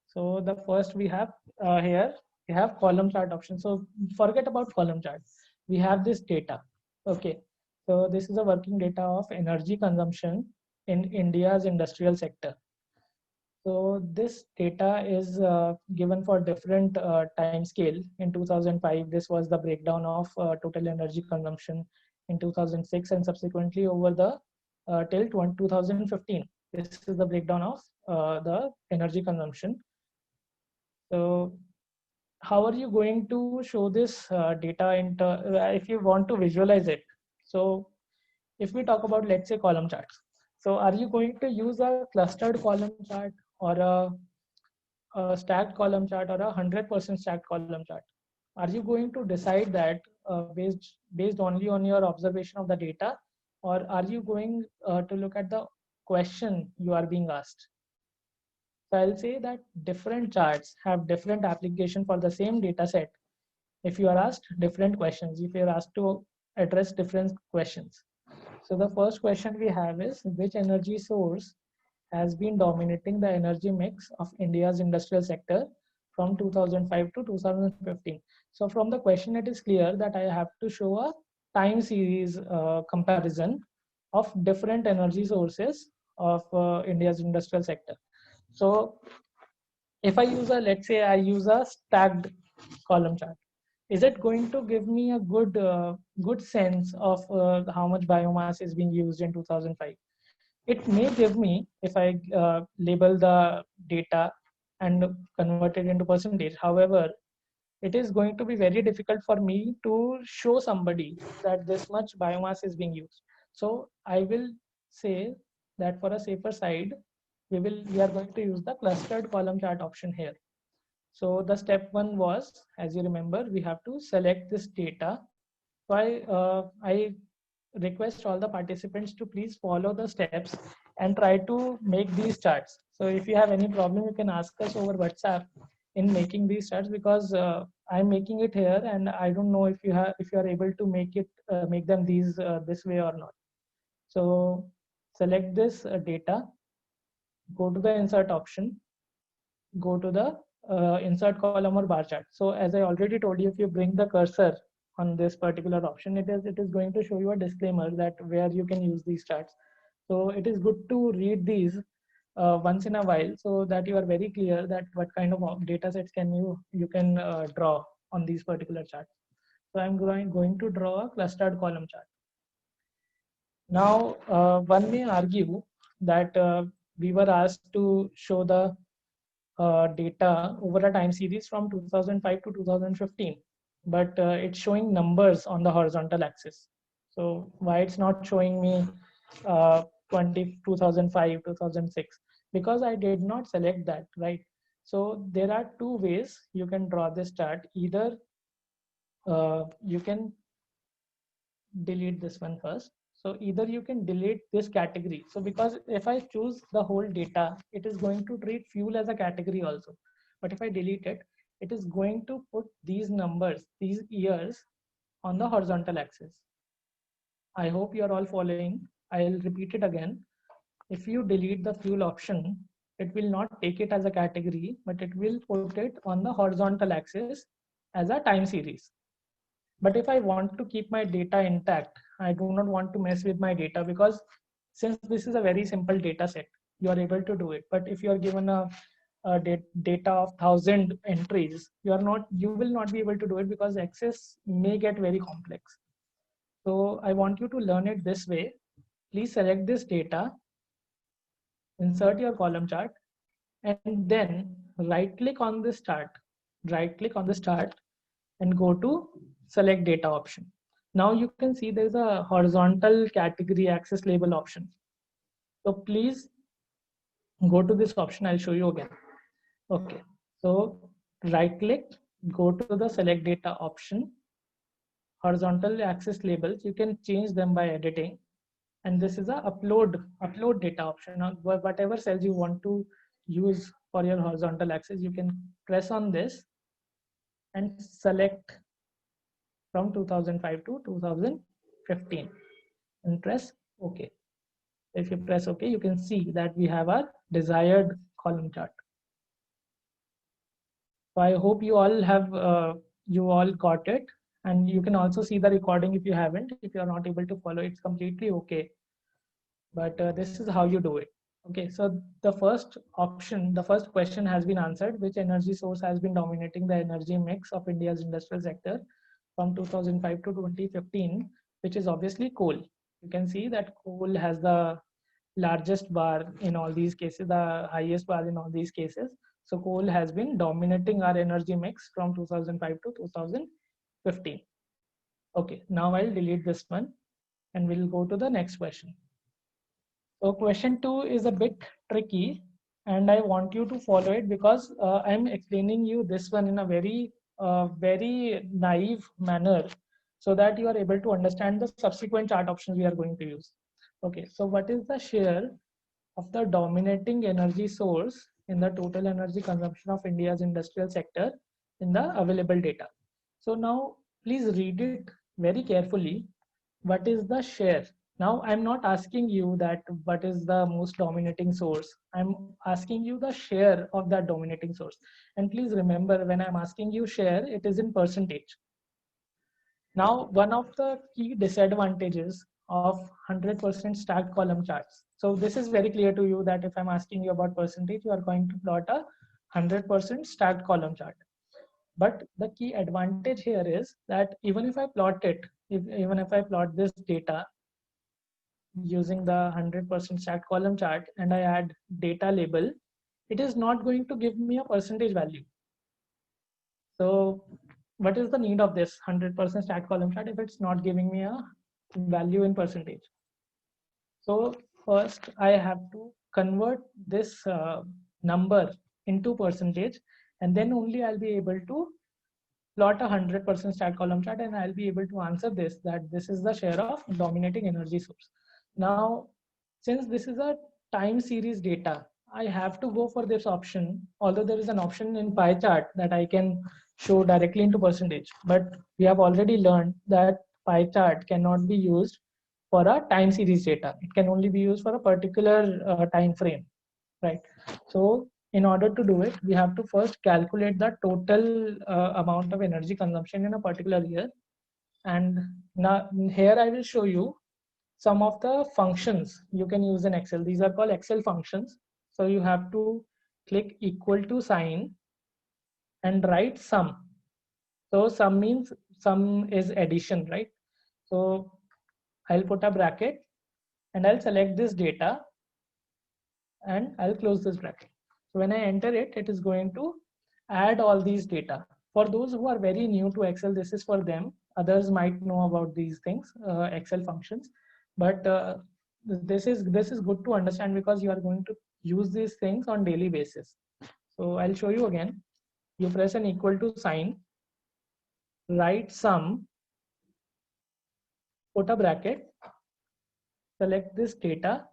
So the first we have here, we have column chart option. So forget about column chart. We have this data. Okay. So this is a working data of energy consumption in India's industrial sector. So this data is given for different time scale. In 2005, this was the breakdown of total energy consumption. In 2006 and subsequently over the till 2015. This is the breakdown of the energy consumption. So how are you going to show this data if you want to visualize it? So if we talk about, let's say, column charts. So are you going to use a clustered column chart, or a stacked column chart, or a 100% stacked column chart? Are you going to decide that based only on your observation of the data, or are you going to look at the question you are being asked? So I'll say that different charts have different application for the same data set. If you are asked different questions, if you are asked to address different questions. So the first question we have is, which energy source has been dominating the energy mix of India's industrial sector from 2005 to 2015. So from the question, it is clear that I have to show a time series comparison of different energy sources of India's industrial sector. So if I use let's say I use a stacked column chart, is it going to give me a good sense of how much biomass is being used in 2005? It may give me, if I label the data and convert it into percentage. However, it is going to be very difficult for me to show somebody that this much biomass is being used. So I will say that for a safer side, we are going to use the clustered column chart option here. So the step one was, as you remember, we have to select this data. So I request all the participants to please follow the steps and try to make these charts. So if you have any problem, you can ask us over WhatsApp in making these charts, because I'm making it here and I don't know if you are able to make them this way or not. So select this data, go to the insert option, go to the insert column or bar chart. So as I already told you, if you bring the cursor on this particular option, it is going to show you a disclaimer that where you can use these charts. So it is good to read these once in a while, so that you are very clear that what kind of data sets you can draw on these particular charts. So I'm going to draw a clustered column chart. Now one may argue that we were asked to show the data over a time series from 2005 to 2015, but it's showing numbers on the horizontal axis. So why it's not showing me 2005, 2006? Because I did not select that, right? So there are two ways you can draw this chart. Either you can delete this one first. So either you can delete this category. So because if I choose the whole data, it is going to treat fuel as a category also. But if I delete it, it is going to put these numbers, these years on the horizontal axis. I hope you are all following. I'll repeat it again. If you delete the fuel option, it will not take it as a category, but it will put it on the horizontal axis as a time series. But if I want to keep my data intact, I do not want to mess with my data, because since this is a very simple data set, you are able to do it. But if you are given a data of 1,000 entries, you will not be able to do it, because access may get very complex. So I want you to learn it this way. Please select this data insert your column chart, and then right click on this chart, and go to select data option. Now you can see there's a horizontal category access label option. So please go to this option. I'll show you again. Okay, so right click, go to the select data option, horizontal access labels. You can change them by editing, and this is a upload data option. Now, whatever cells you want to use for your horizontal axis, you can press on this and select from 2005 to 2015 and press OK. If you press OK, you can see that we have our desired column chart. So I hope you all have you all got it, and you can also see the recording if you haven't. If you are not able to follow, it's completely okay. But this is how you do it. Okay, so the first option, the first question has been answered. Which energy source has been dominating the energy mix of India's industrial sector from 2005 to 2015, which is obviously coal. You can see that coal has the largest bar in all these cases, the highest bar in all these cases. So coal has been dominating our energy mix from 2005 to 2015. Okay, now I'll delete this one and we'll go to the next question. So question 2 is a bit tricky, and I want you to follow it because I'm explaining you this one in a very naive manner so that you are able to understand the subsequent chart options we are going to use. Okay, so what is the share of the dominating energy source in the total energy consumption of India's industrial sector in the available data? So now please read it very carefully. What is the share? Now I'm not asking you that what is the most dominating source. I'm asking you the share of that dominating source. And please remember, when I'm asking you share, it is in percentage. Now, one of the key disadvantages of 100% stacked column charts. So this is very clear to you that if I'm asking you about percentage, you are going to plot a 100% stacked column chart. But the key advantage here is that even if I plot it, even if I plot this data using the 100% stacked column chart and I add data label, it is not going to give me a percentage value. So what is the need of this 100% stacked column chart if it's not giving me a value in percentage? So first I have to convert this number into percentage, and then only I'll be able to plot a 100% stacked column chart, and I'll be able to answer this, that this is the share of dominating energy source. Now, since this is a time series data, I have to go for this option, although there is an option in pie chart that I can show directly into percentage, but we have already learned that pie chart cannot be used for a time series data. It can only be used for a particular time frame, right? So in order to do it, we have to first calculate the total amount of energy consumption in a particular year. And now here I will show you some of the functions you can use in Excel. These are called Excel functions. So you have to click equal to sign and write sum. So sum means sum is addition, right? So I'll put a bracket and I'll select this data and I'll close this bracket. So when I enter it, it is going to add all these data. For those who are very new to Excel, this is for them. Others might know about these things, Excel functions, but this is good to understand because you are going to use these things on daily basis. So I'll show you again. You press an equal to sign, write sum, put a bracket, select this data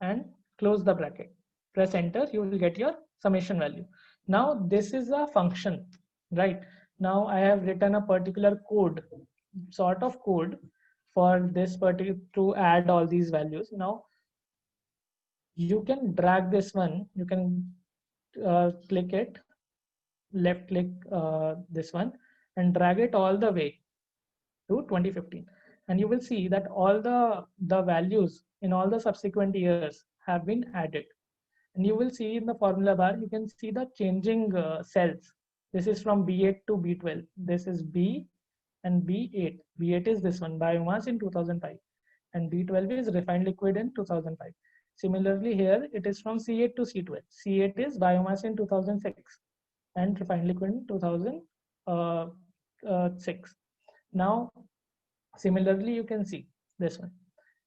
and close the bracket. Press enter, you will get your summation value. Now this is a function, right? Now I have written a particular code, sort of code for this particular to add all these values. Now you can drag this one, you can click it, left click this one and drag it all the way to 2015, and you will see that all the values in all the subsequent years have been added. And you will see in the formula bar, you can see the changing cells. This is from B8 to B12. This is B and B8. B8 is this one, biomass in 2005, and B12 is refined liquid in 2005. Similarly, here it is from C8 to C12. C8 is biomass in 2006 and refined liquid in 2006. Now, similarly, you can see this one.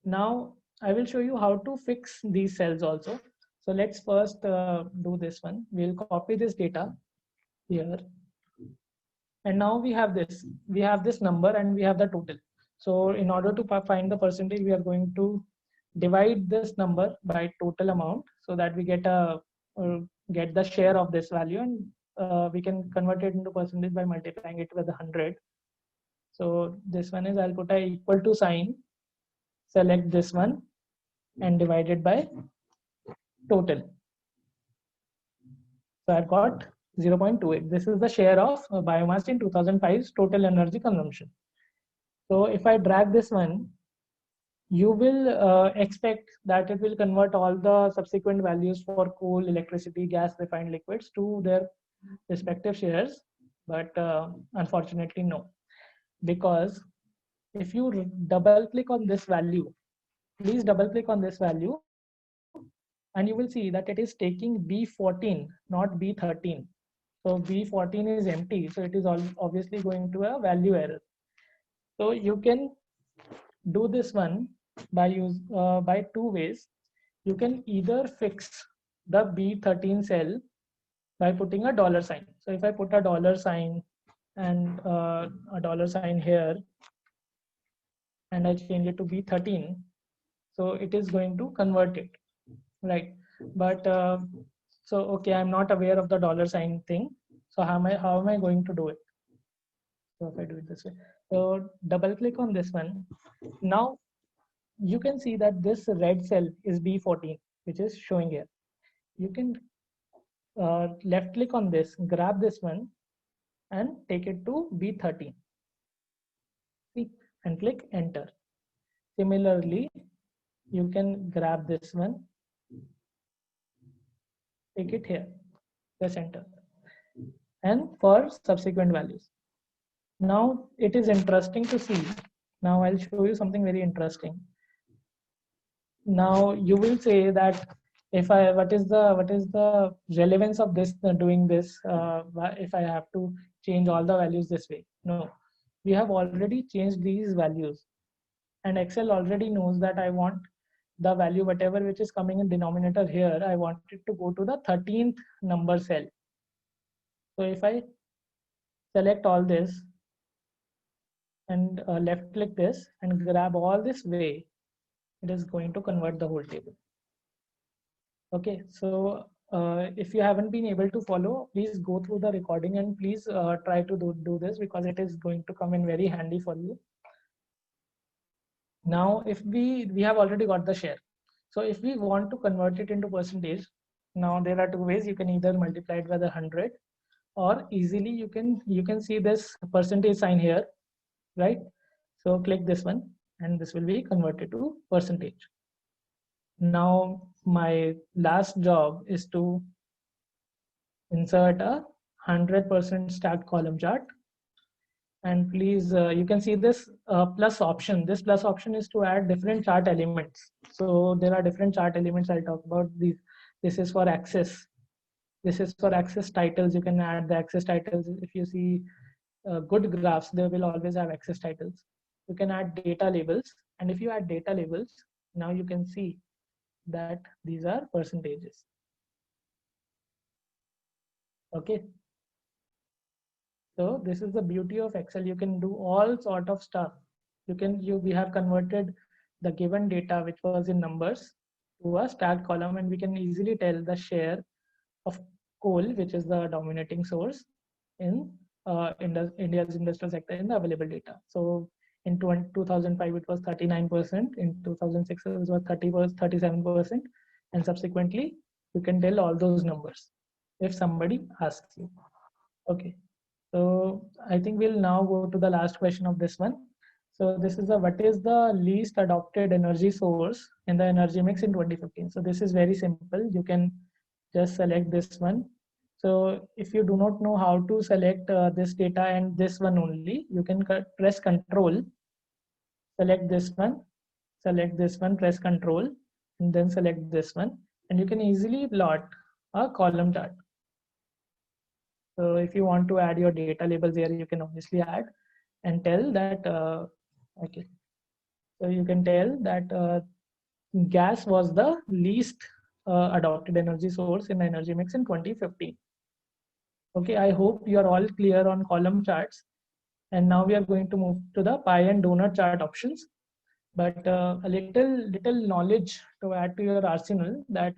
Now, I will show you how to fix these cells also. So let's first do this one. We'll copy this data here. And now we have this. We have this number and we have the total. So in order to find the percentage, we are going to divide this number by total amount so that we get the share of this value, and we can convert it into percentage by multiplying it with 100. So this one is, I'll put a equal to sign, select this one and divide it by total. So I've got 0.28. This is the share of biomass in 2005's total energy consumption. So if I drag this one, you will expect that it will convert all the subsequent values for coal, electricity, gas, refined liquids to their respective shares. But unfortunately, no. Because if you double click on this value, please double click on this value, and you will see that it is taking B14, not B13. So B14 is empty, so it is obviously going to a value error. So you can do this one by two ways. You can either fix the B13 cell by putting a dollar sign. So if I put a dollar sign and a dollar sign here, and I change it to B13, so it is going to convert it, right? But so okay, I'm not aware of the dollar sign thing. So how am I going to do it? So if I do it this way, so double click on this one. Now you can see that this red cell is B14, which is showing here. You can left click on this, grab this one and take it to B13. See, and click enter. Similarly, you can grab this one, take it here, press enter, and for subsequent values. Now it is interesting to see. Now I'll show you something very interesting. Now you will say that what is the relevance of this doing this if I have to change all the values this way? No, we have already changed these values, and Excel already knows that I want the value whatever which is coming in denominator here, I want it to go to the 13th number cell. So if I select all this and left click this and grab all this way, it is going to convert the whole table. Okay, so if you haven't been able to follow, please go through the recording and please try to do this, because it is going to come in very handy for you. Now, if we have already got the share. So if we want to convert it into percentage, now there are two ways. You can either multiply it by 100, or easily you can see this percentage sign here, right? So click this one and this will be converted to percentage. Now my last job is to insert a 100% stacked column chart. And please, you can see this plus option. This plus option is to add different chart elements. So there are different chart elements. I'll talk about these. This is for axis. This is for axis titles. You can add the axis titles. If you see good graphs, they will always have axis titles. You can add data labels. And if you add data labels, now you can see that these are percentages. Okay. So this is the beauty of Excel. You can do all sort of stuff. We have converted the given data, which was in numbers, to a stacked column, and we can easily tell the share of coal, which is the dominating source in India's industrial sector in the available data. So in 2005, it was 39%. In 2006, it was 37%. And subsequently, you can tell all those numbers if somebody asks you. Okay. So I think we'll now go to the last question of this one. So this is what is the least adopted energy source in the energy mix in 2015? So this is very simple. You can just select this one. So if you do not know how to select this data and this one only, you can press Control, select this one, press Control, and then select this one, and you can easily plot a column chart. So if you want to add your data labels here, you can obviously add and tell that, okay. So you can tell that gas was the least adopted energy source in the energy mix in 2015. Okay, I hope you are all clear on column charts. And now we are going to move to the pie and donut chart options. But a little knowledge to add to your arsenal, that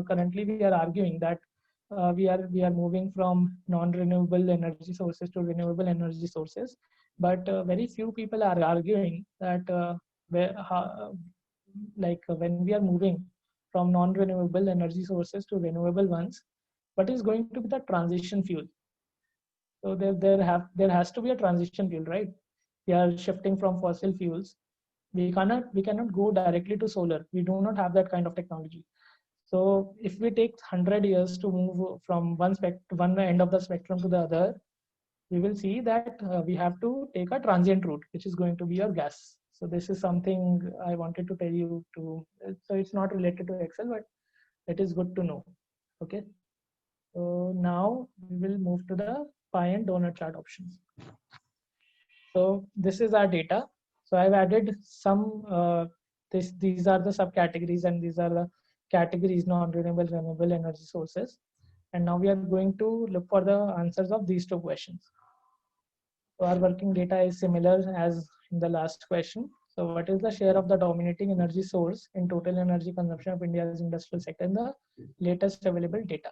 currently we are arguing that we are moving from non-renewable energy sources to renewable energy sources. But very few people are arguing that when we are moving from non-renewable energy sources to renewable ones, what is going to be the transition fuel? So there has to be a transition fuel, right? We are shifting from fossil fuels. We cannot go directly to solar. We do not have that kind of technology. So if we take 100 years to move from one end of the spectrum to the other, we will see that we have to take a transient route, which is going to be your gas. So this is something I wanted to tell you to. So it's not related to Excel, but it is good to know. Okay. So now we will move to the pie and donut chart options. So this is our data. So I've added some, these are the subcategories, and these are the categories: non-renewable, renewable energy sources. And now we are going to look for the answers of these two questions. So our working data is similar as in the last question. So what is the share of the dominating energy source in total energy consumption of India's industrial sector in the latest available data?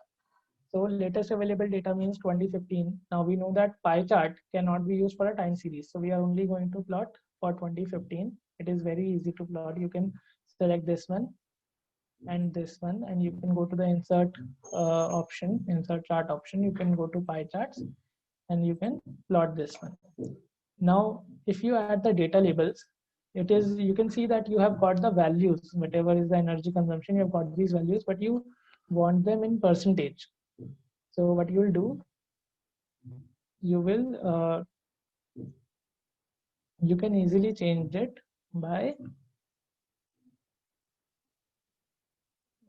So latest available data means 2015. Now we know that pie chart cannot be used for a time series. So we are only going to plot for 2015. It is very easy to plot. You can select this one and this one, and you can go to the insert option, insert chart option. You can go to pie charts and you can plot this one. Now, if you add the data labels, you can see that you have got the values, whatever is the energy consumption, you have got these values, but you want them in percentage. So what you will do, you can easily change it by,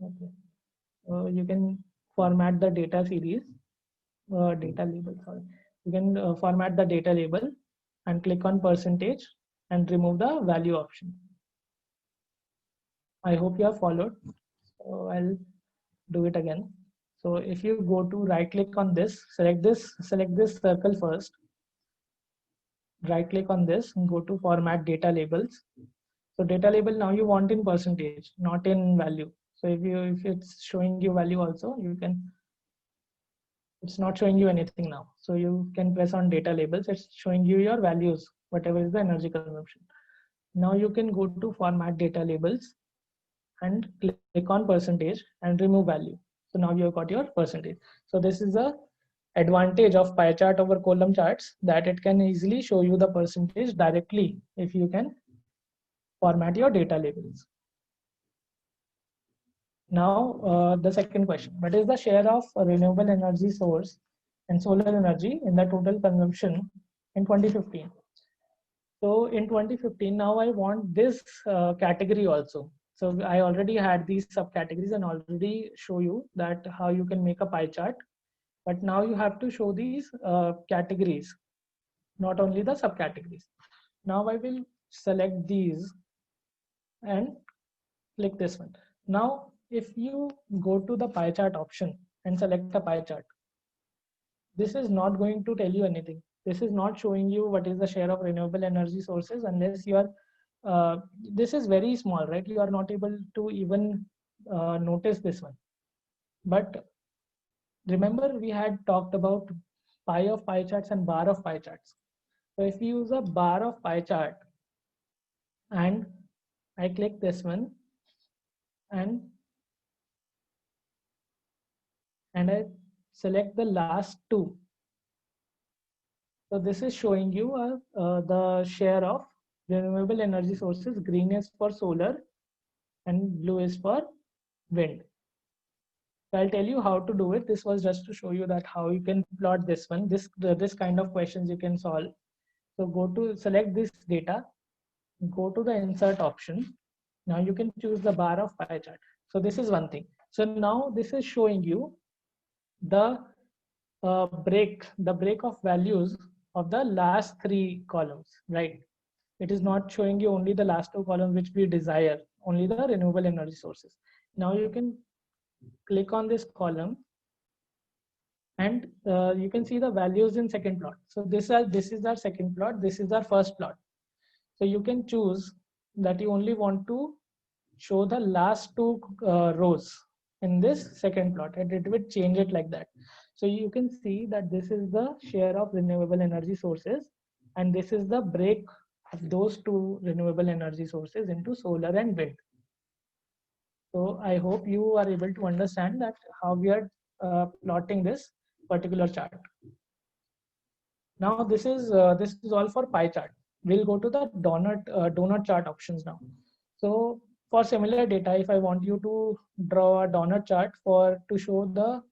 okay. You can format the data series, data label, sorry. You can format the data label and click on percentage and remove the value option. I hope you have followed. So I'll do it again. So if you go to right click on this, select this circle first. Right click on this and go to format data labels. So data label now you want in percentage, not in value. So if it's showing you value also, it's not showing you anything now. So you can press on data labels. It's showing you your values, whatever is the energy consumption. Now you can go to format data labels and click on percentage and remove value. So now you've got your percentage. So this is the advantage of pie chart over column charts, that it can easily show you the percentage directly if you can format your data labels. Now the second question: what is the share of renewable energy source and solar energy in the total consumption in 2015? So in 2015, now I want this category also. So I already had these subcategories and already show you that how you can make a pie chart. But now you have to show these categories, not only the subcategories. Now I will select these and click this one. Now, if you go to the pie chart option and select a pie chart, this is not going to tell you anything. This is not showing you what is the share of renewable energy sources unless you are, this is very small, right? You are not able to even notice this one. But remember, we had talked about pie of pie charts and bar of pie charts. So if you use a bar of pie chart and I click this one and I select the last two. So this is showing you the share of renewable energy sources. Green is for solar and blue is for wind. So I'll tell you how to do it. This was just to show you that how you can plot this one. This kind of questions you can solve. So go to select this data, go to the insert option Now you can choose the bar of pie chart. So this is one thing. So now this is showing you the break of values of the last three columns, right? It is not showing you only the last two columns which we desire, only the renewable energy sources. Now you can click on this column and you can see the values in second plot. So this is our second plot, this is our first plot. So you can choose that you only want to show the last two rows in this second plot, and it will change it like that. So you can see that this is the share of renewable energy sources, and this is the break of those two renewable energy sources into solar and wind. So I hope you are able to understand that how we are plotting this particular chart. Now this is all for pie chart. We'll go to the donut chart options now. So for similar data, if I want you to draw a donut chart to show the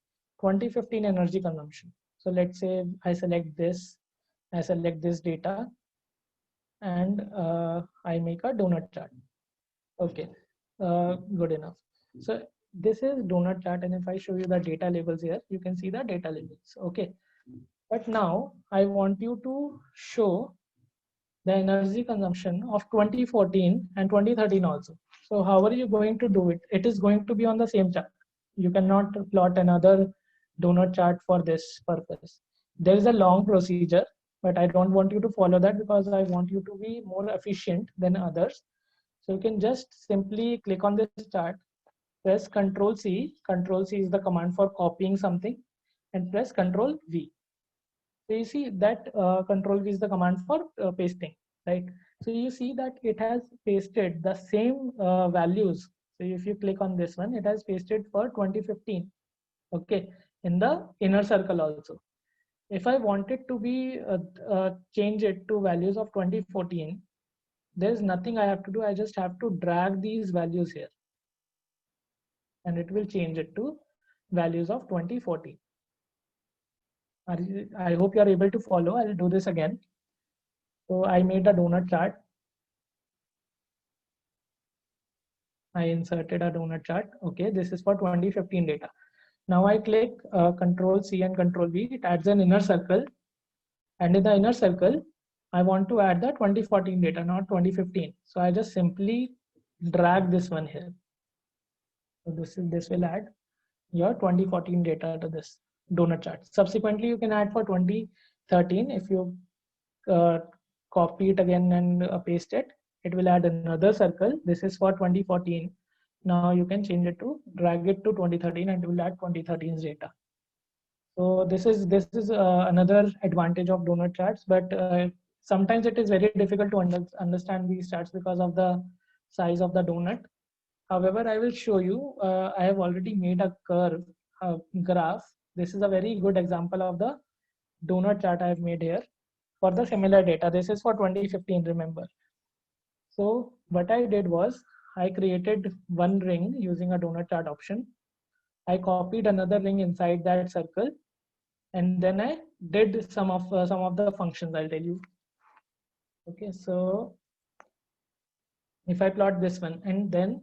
2015 energy consumption. So let's say I select this data, and I make a donut chart. Okay, good enough. So this is donut chart, and if I show you the data labels here, you can see the data labels. Okay, but now I want you to show the energy consumption of 2014 and 2013 also. So how are you going to do it? It is going to be on the same chart. You cannot plot another donut chart for this purpose. There is a long procedure, but I don't want you to follow that because I want you to be more efficient than others. So you can just simply click on this chart, press Control C. Control C is the command for copying something, and press Control V. So you see that Control V is the command for pasting, right? So you see that it has pasted the same values. So if you click on this one, it has pasted for 2015, okay, in the inner circle also. If I wanted to be change it to values of 2014, there's nothing I have to do. I just have to drag these values here, and it will change it to values of 2014. I hope you are able to follow. I'll do this again. So I made a donut chart. I inserted a donut chart. Okay, this is for 2015 data. Now I click Control C and Control V. It adds an inner circle. And in the inner circle, I want to add the 2014 data, not 2015. So I just simply drag this one here. So this will add your 2014 data to this donut chart. Subsequently, you can add for 2013 if you copy it again and paste it. It will add another circle. This is for 2014. Now you can change it to drag it to 2013, and it will add 2013's data. So this is another advantage of donut charts, but sometimes it is very difficult to understand these charts because of the size of the donut. However, I will show you. I have already made a curve graph. This is a very good example of the donut chart I have made here for the similar data. This is for 2015, remember. So what I did was I created one ring using a donut chart option. I copied another ring inside that circle, and then I did some of the functions. I'll tell you. Okay, so if I plot this one and then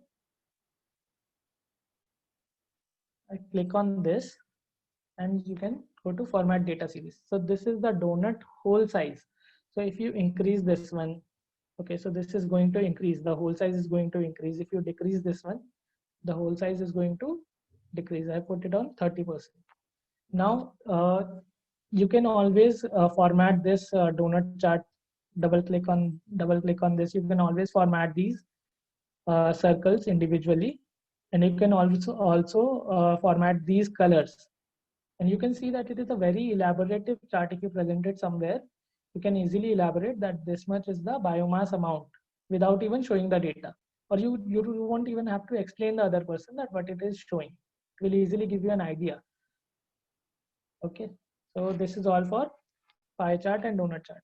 I click on this, and you can go to format data series. So this is the donut hole size. So if you increase this one, okay, so this is going to increase, the whole size is going to increase. If you decrease this one, the whole size is going to decrease. I put it on 30%. Now you can always format this donut chart. Double click on this. You can always format these circles individually, and you can also format these colors. And you can see that it is a very elaborative chart. If you present it somewhere, you can easily elaborate that this much is the biomass amount without even showing the data. Or you won't even have to explain the other person that what it is showing. It will easily give you an idea. Okay, so this is all for pie chart and donut chart.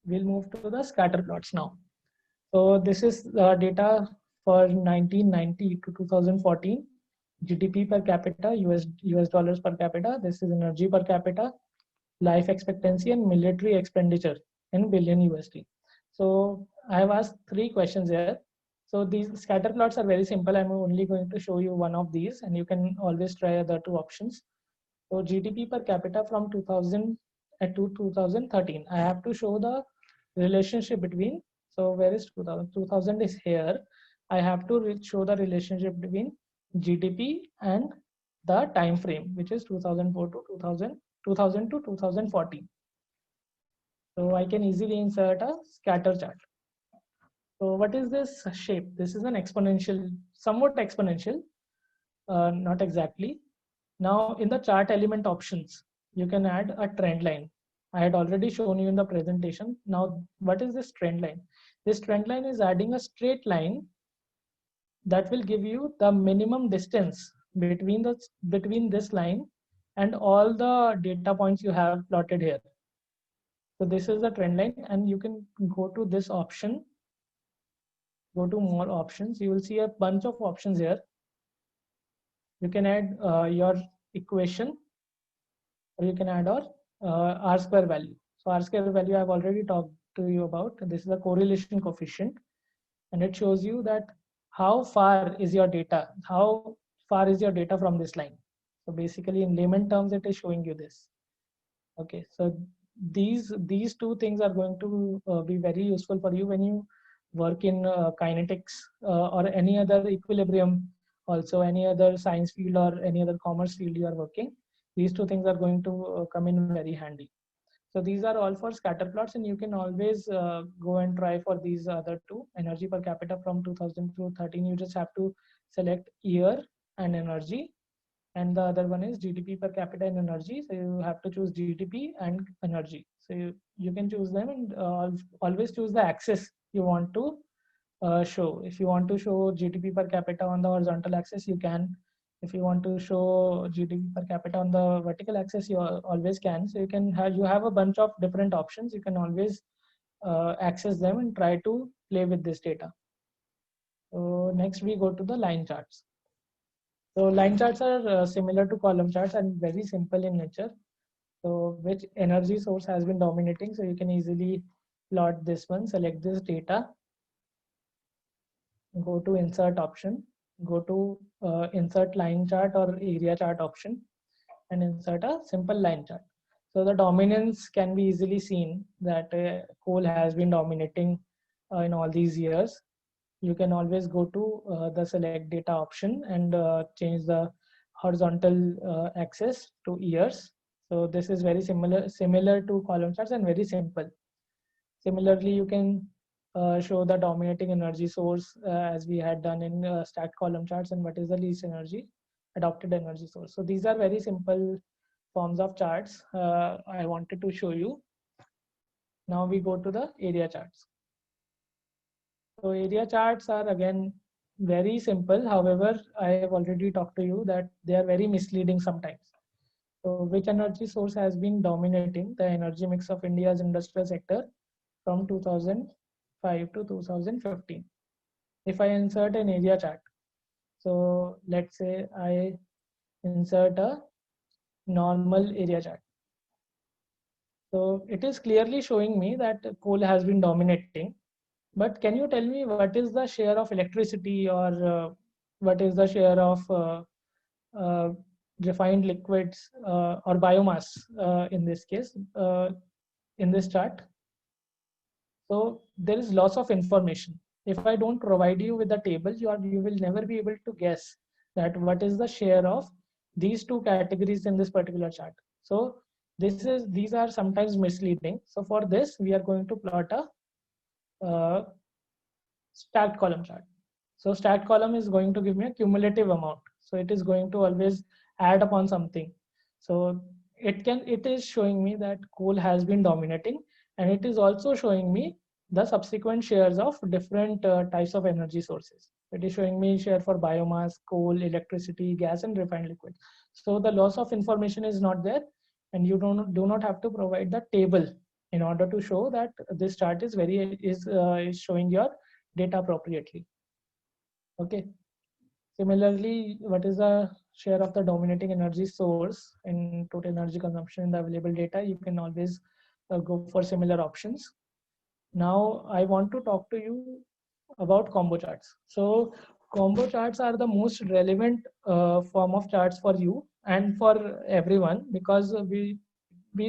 We'll move to the scatter plots now. So this is data for 1990 to 2014. GDP per capita, US dollars per capita. This is energy per capita, life expectancy, and military expenditure in billion USD. So I have asked three questions here. So these scatter plots are very simple. I'm only going to show you one of these, and you can always try other two options. So GDP per capita from 2000 to 2013. I have to show the relationship between. So where is 2000? 2000 is here. I have to show the relationship between GDP and the time frame, which is 2004 to 2000 to 2014. So I can easily insert a scatter chart. So what is this shape? This is an exponential, somewhat exponential, not exactly. Now in the chart element options, you can add a trend line. I had already shown you in the presentation. Now, what is this trend line? This trend line is adding a straight line that will give you the minimum distance between this line and all the data points you have plotted here. So this is the trend line, and you can go to this option, go to more options. You will see a bunch of options here. You can add your equation, or you can add our R square value. So R square value I've already talked to you about. This is a correlation coefficient, and it shows you that how far is your data, how far is your data from this line. So basically in layman terms, it is showing you this. Okay, so these two things are going to be very useful for you when you work in kinetics or any other equilibrium, also any other science field or any other commerce field you are working. These two things are going to come in very handy. So these are all for scatter plots, and you can always go and try for these other two. Energy per capita from 2000 to 13. You just have to select year and energy, and the other one is GDP per capita and energy. So you have to choose GDP and energy. So you can choose them, and always choose the axis you want to show. If you want to show GDP per capita on the horizontal axis, you can. If you want to show GDP per capita on the vertical axis, you always can. So you have a bunch of different options. You can always access them and try to play with this data. So next we go to the line charts. So line charts are similar to column charts and very simple in nature. So which energy source has been dominating? So you can easily plot this one, select this data, go to insert option, go to insert line chart or area chart option, and insert a simple line chart. So the dominance can be easily seen that coal has been dominating in all these years. You can always go to the select data option and change the horizontal axis to years. So this is very similar to column charts and very simple. Similarly, you can show the dominating energy source as we had done in stacked column charts, and what is the least energy adopted energy source. So these are very simple forms of charts I wanted to show you. Now we go to the area charts. So area charts are again very simple. However, I have already talked to you that they are very misleading sometimes. So which energy source has been dominating the energy mix of India's industrial sector from 2005 to 2015? If I insert an area chart, so let's say I insert a normal area chart. So it is clearly showing me that coal has been dominating. But can you tell me what is the share of electricity, or what is the share of uh, refined liquids or biomass in this case in this chart? So there is loss of information. If I don't provide you with the table, you will never be able to guess that what is the share of these two categories in this particular chart. So these are sometimes misleading. So for this, we are going to plot a stacked column chart. So stacked column is going to give me a cumulative amount. So it is going to always add upon something. So it is showing me that coal has been dominating, and it is also showing me the subsequent shares of different types of energy sources. It is showing me share for biomass, coal, electricity, gas, and refined liquid. So the loss of information is not there, and you do not have to provide the table in order to show that this chart is showing your data appropriately. Okay. Similarly, what is the share of the dominating energy source in total energy consumption in the available data? You can always go for similar options. Now, I want to talk to you about combo charts. So combo charts are the most relevant form of charts for you and for everyone, because we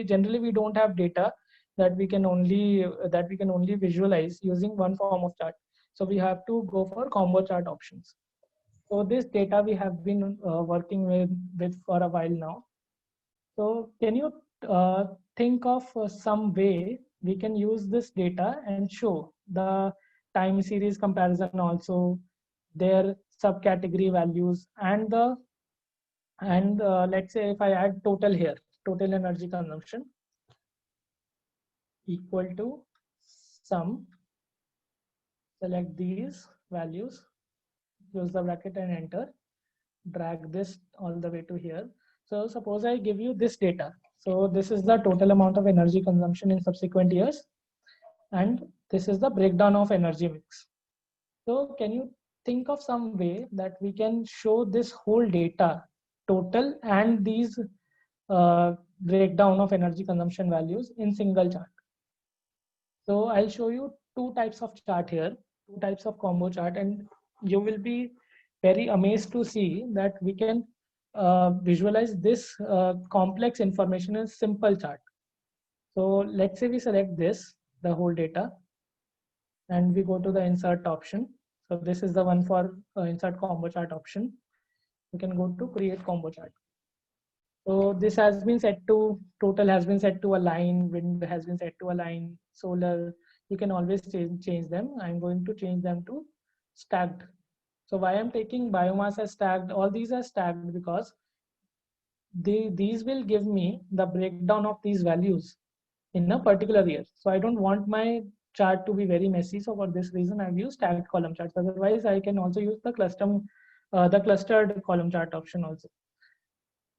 generally we don't have data that we can only visualize using one form of chart. So we have to go for combo chart options. So this data we have been working with for a while now. So can you think of some way we can use this data and show the time series comparison, also their subcategory values, and let's say if I add total here, total energy consumption equal to sum, select these values, close the bracket and enter, drag this all the way to here. So suppose I give you this data. So this is the total amount of energy consumption in subsequent years, and this is the breakdown of energy mix. So can you think of some way that we can show this whole data, total and these breakdown of energy consumption values in single chart? So I'll show you two types of chart here, two types of combo chart, and you will be very amazed to see that we can visualize this complex information in a simple chart. So let's say we select this, the whole data, and we go to the insert option. So this is the one for insert combo chart option. You can go to create combo chart. So this has been set to, total has been set to a line, wind has been set to a line, solar, you can always change them. I'm going to change them to stacked. So why I'm taking biomass as stacked, all these are stacked because these will give me the breakdown of these values in a particular year. So I don't want my chart to be very messy. So for this reason, I've used stacked column charts. Otherwise, I can also use the clustered column chart option also.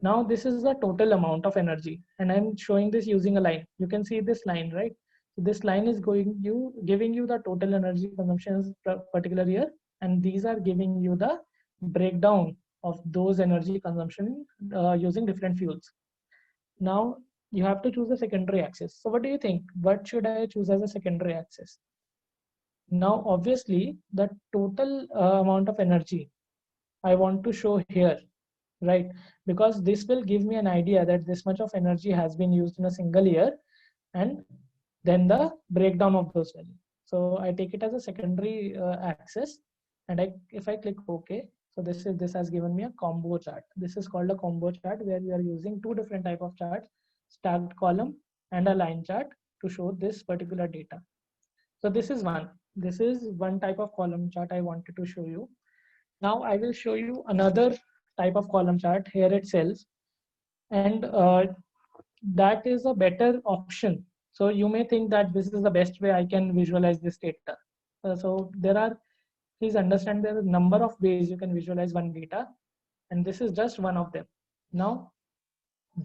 Now this is the total amount of energy, and I'm showing this using a line. You can see this line, right? So this line is giving you the total energy consumption per particular year, and these are giving you the breakdown of those energy consumption using different fuels. Now you have to choose a secondary axis. So what do you think? What should I choose as a secondary axis? Now obviously the total amount of energy I want to show here, right? Because this will give me an idea that this much of energy has been used in a single year, and then the breakdown of those values. So I take it as a secondary axis, and if I click OK, so this has given me a combo chart. This is called a combo chart, where we are using two different type of charts, stacked column and a line chart, to show this particular data. So this is one type of column chart I wanted to show you. Now I will show you another type of column chart here itself, and that is a better option. So you may think that this is the best way I can visualize this data. So please understand there are a number of ways you can visualize one data, and this is just one of them. Now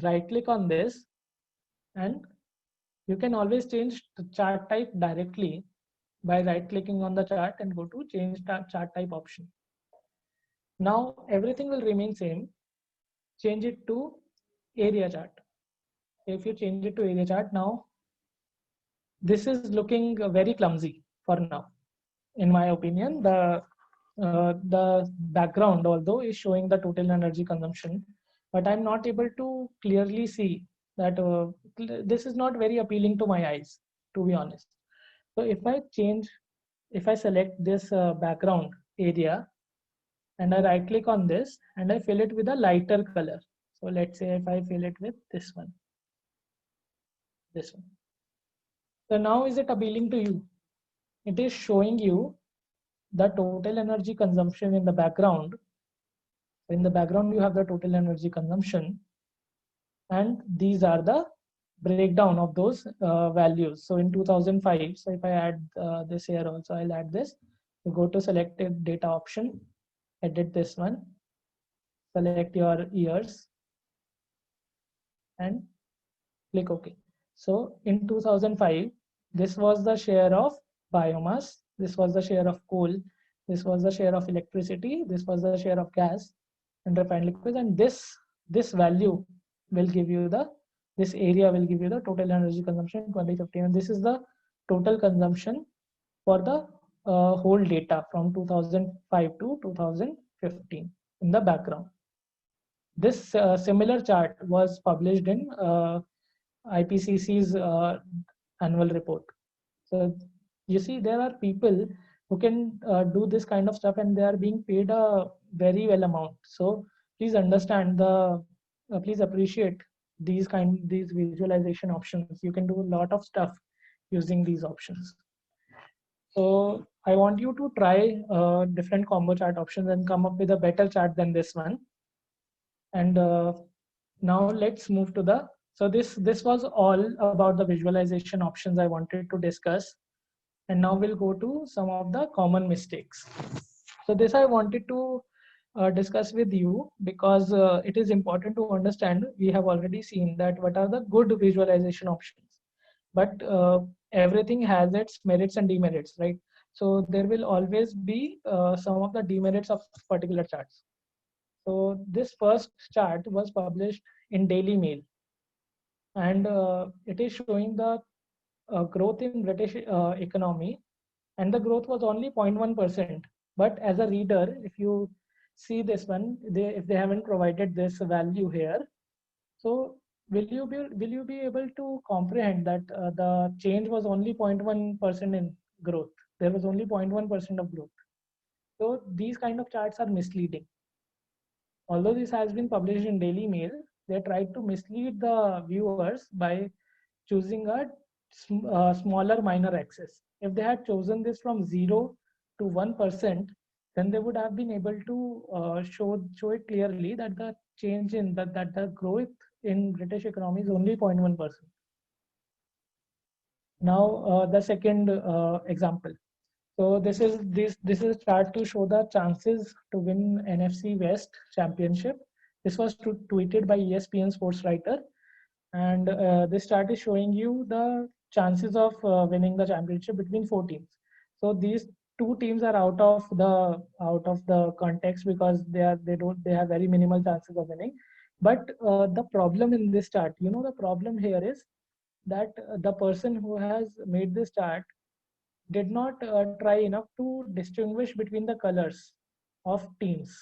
right click on this, and you can always change the chart type directly by right clicking on the chart and go to change chart type option. Now everything will remain same. Change it to area chart. If you change it to area chart, now this is looking very clumsy for now. In my opinion, the background although is showing the total energy consumption, but I'm not able to clearly see that this is not very appealing to my eyes, to be honest. So if I select this background area, and I right click on this and I fill it with a lighter color. So let's say if I fill it with this one. So now is it appealing to you? It is showing you the total energy consumption in the background. In the background, you have the total energy consumption, and these are the breakdown of those values. So in 2005, so if I add this here also, I'll add this. You go to selected data option, edit this one, select your years, and click OK. So in 2005, this was the share of biomass, this was the share of coal, this was the share of electricity, this was the share of gas and refined liquids, and this value will give you this area will give you the total energy consumption in 2015, and this is the total consumption for the whole data from 2005 to 2015 in the background. This similar chart was published in IPCC's annual report. So you see, there are people who can do this kind of stuff, and they are being paid a very well amount. So please understand please appreciate these visualization options. You can do a lot of stuff using these options. So I want you to try different combo chart options and come up with a better chart than this one. And now let's move to the, so this was all about the visualization options I wanted to discuss. And now we'll go to some of the common mistakes. So this I wanted to discuss with you because it is important to understand. We have already seen that what are the good visualization options, but everything has its merits and demerits, right? So there will always be some of the demerits of particular charts. So this first chart was published in Daily Mail, and it is showing the growth in British economy, and the growth was only 0.1%. But as a reader, if you see this one, if they haven't provided this value here, so will you be able to comprehend that the change was only 0.1% in growth? There was only 0.1% of growth. So these kind of charts are misleading. Although this has been published in Daily Mail, they tried to mislead the viewers by choosing a smaller minor axis. If they had chosen this from 0 to 1%, then they would have been able to show it clearly that the change in that the growth in British economy is only 0.1%. Now the second example. So this is a chart to show the chances to win NFC West championship. This was tweeted by ESPN sports writer, and this chart is showing you the chances of winning the championship between 4 teams. So these two teams are out of the context because they have very minimal chances of winning. But the problem in this chart, the problem here is that the person who has made this chart did not try enough to distinguish between the colors of teams.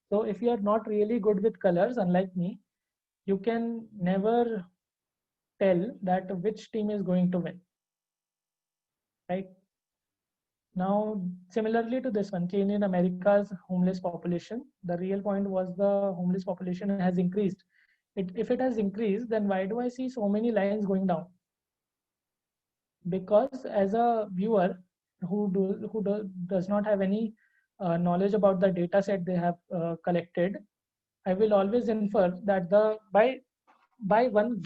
So if you are not really good with colors, unlike me, you can never tell that which team is going to win, right? Now, similarly to this one, change in America's homeless population, the real point was the homeless population has increased. If it has increased, then why do I see so many lines going down? Because as a viewer does not have any knowledge about the data set they have collected, I will always infer that by one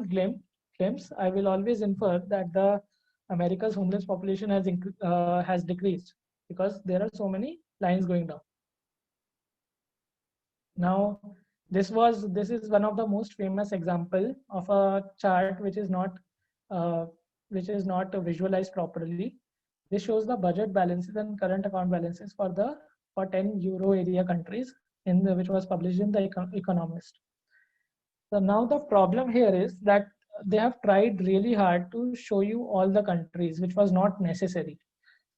glimpse, I will always infer that the America's homeless population has decreased because there are so many lines going down. Now, this is one of the most famous example of a chart which is not visualized properly. This shows the budget balances and current account balances for 10 euro area countries which was published in the Economist. So now the problem here is that they have tried really hard to show you all the countries, which was not necessary.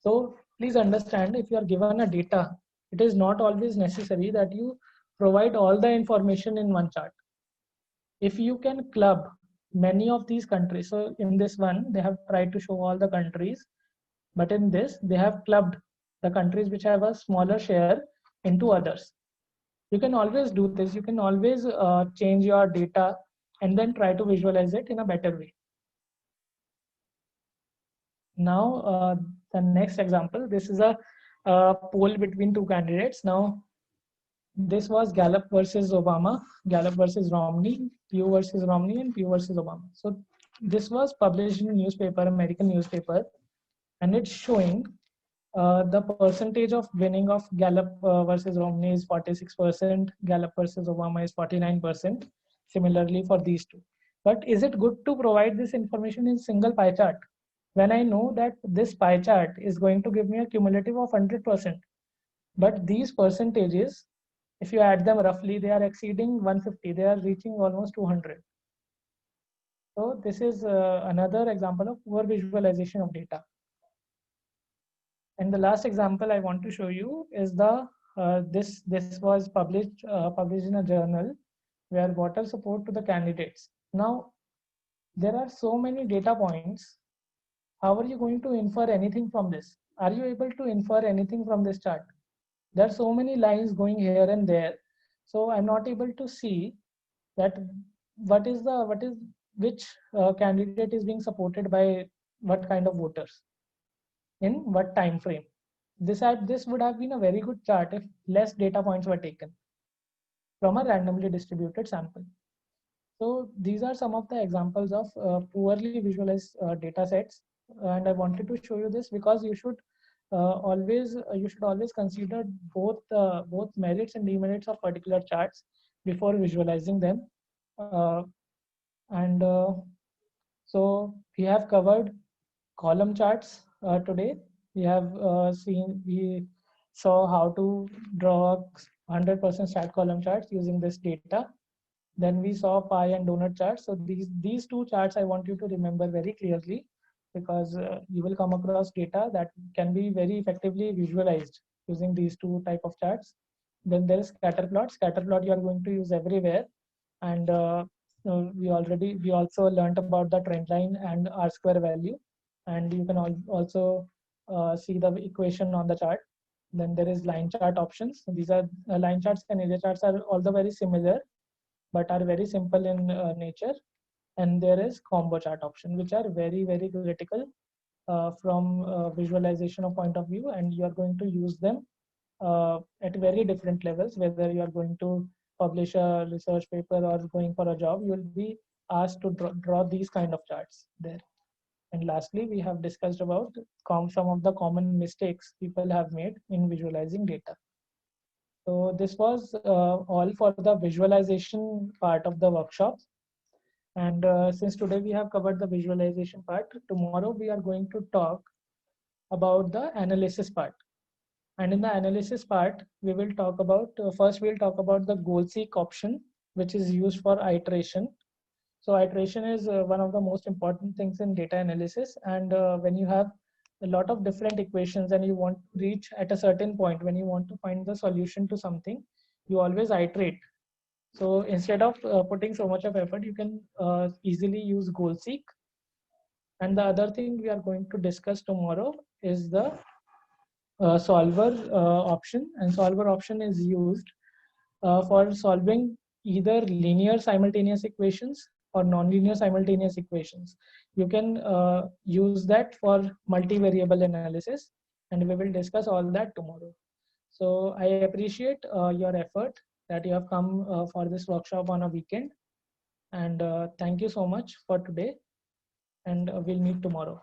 So please understand, if you are given a data, it is not always necessary that you provide all the information in one chart. If you can club many of these countries, so in this one, they have tried to show all the countries, but in this, they have clubbed the countries which have a smaller share into others. You can always do this. You can always change your data and then try to visualize it in a better way. Now, the next example, this is a poll between two candidates. Now, this was Gallup versus Obama, Gallup versus Romney, Pew versus Romney, and Pew versus Obama. So this was published in a newspaper, American newspaper, and it's showing the percentage of winning of Gallup versus Romney is 46%, Gallup versus Obama is 49%, similarly for these two. But is it good to provide this information in single pie chart when I know that this pie chart is going to give me a cumulative of 100%? But these percentages, if you add them roughly, they are exceeding 150, they are reaching almost 200. So this is another example of poor visualization of data. And the last example I want to show you is the this was published in a journal where what are support to the candidates. Now there are so many data points. How are you going to infer anything from this? Are you able to infer anything from this chart? There are so many lines going here and there, so I'm not able to see that what is which candidate is being supported by what kind of voters in what time frame. This would have been a very good chart if less data points were taken from a randomly distributed sample. So these are some of the examples of poorly visualized data sets, and I wanted to show you this because you should always consider both merits and demerits of particular charts before visualizing them. And So we have covered column charts today. We saw how to draw 100% stacked column charts using this data. Then we saw pie and donut charts. So these two charts I want you to remember very clearly, because you will come across data that can be very effectively visualized using these two type of charts. Then there is scatter plot. Scatter plot you are going to use everywhere, and we also learned about the trend line and R square value, and you can also see the equation on the chart. Then there is line chart options. These are line charts and area charts are also very similar, but are very simple in nature. And there is combo chart option, which are very critical from visualization of point of view, and you are going to use them at very different levels. Whether you are going to publish a research paper or going for a job, you will be asked to draw these kind of charts there. And lastly, we have discussed about some of the common mistakes people have made in visualizing data. So this was all for the visualization part of the workshop. And since today we have covered the visualization part, tomorrow we are going to talk about the analysis part. And in the analysis part, we will talk about, first we'll talk about the goal seek option, which is used for iteration. So iteration is one of the most important things in data analysis. And when you have a lot of different equations and you want to reach at a certain point, when you want to find the solution to something, you always iterate. So instead of putting so much of effort, you can easily use goal seek. And the other thing we are going to discuss tomorrow is the solver option. And solver option is used for solving either linear simultaneous equations or nonlinear simultaneous equations. You can use that for multivariable analysis, and we will discuss all that tomorrow. So I appreciate your effort that you have come for this workshop on a weekend. And thank you so much for today, and we'll meet tomorrow.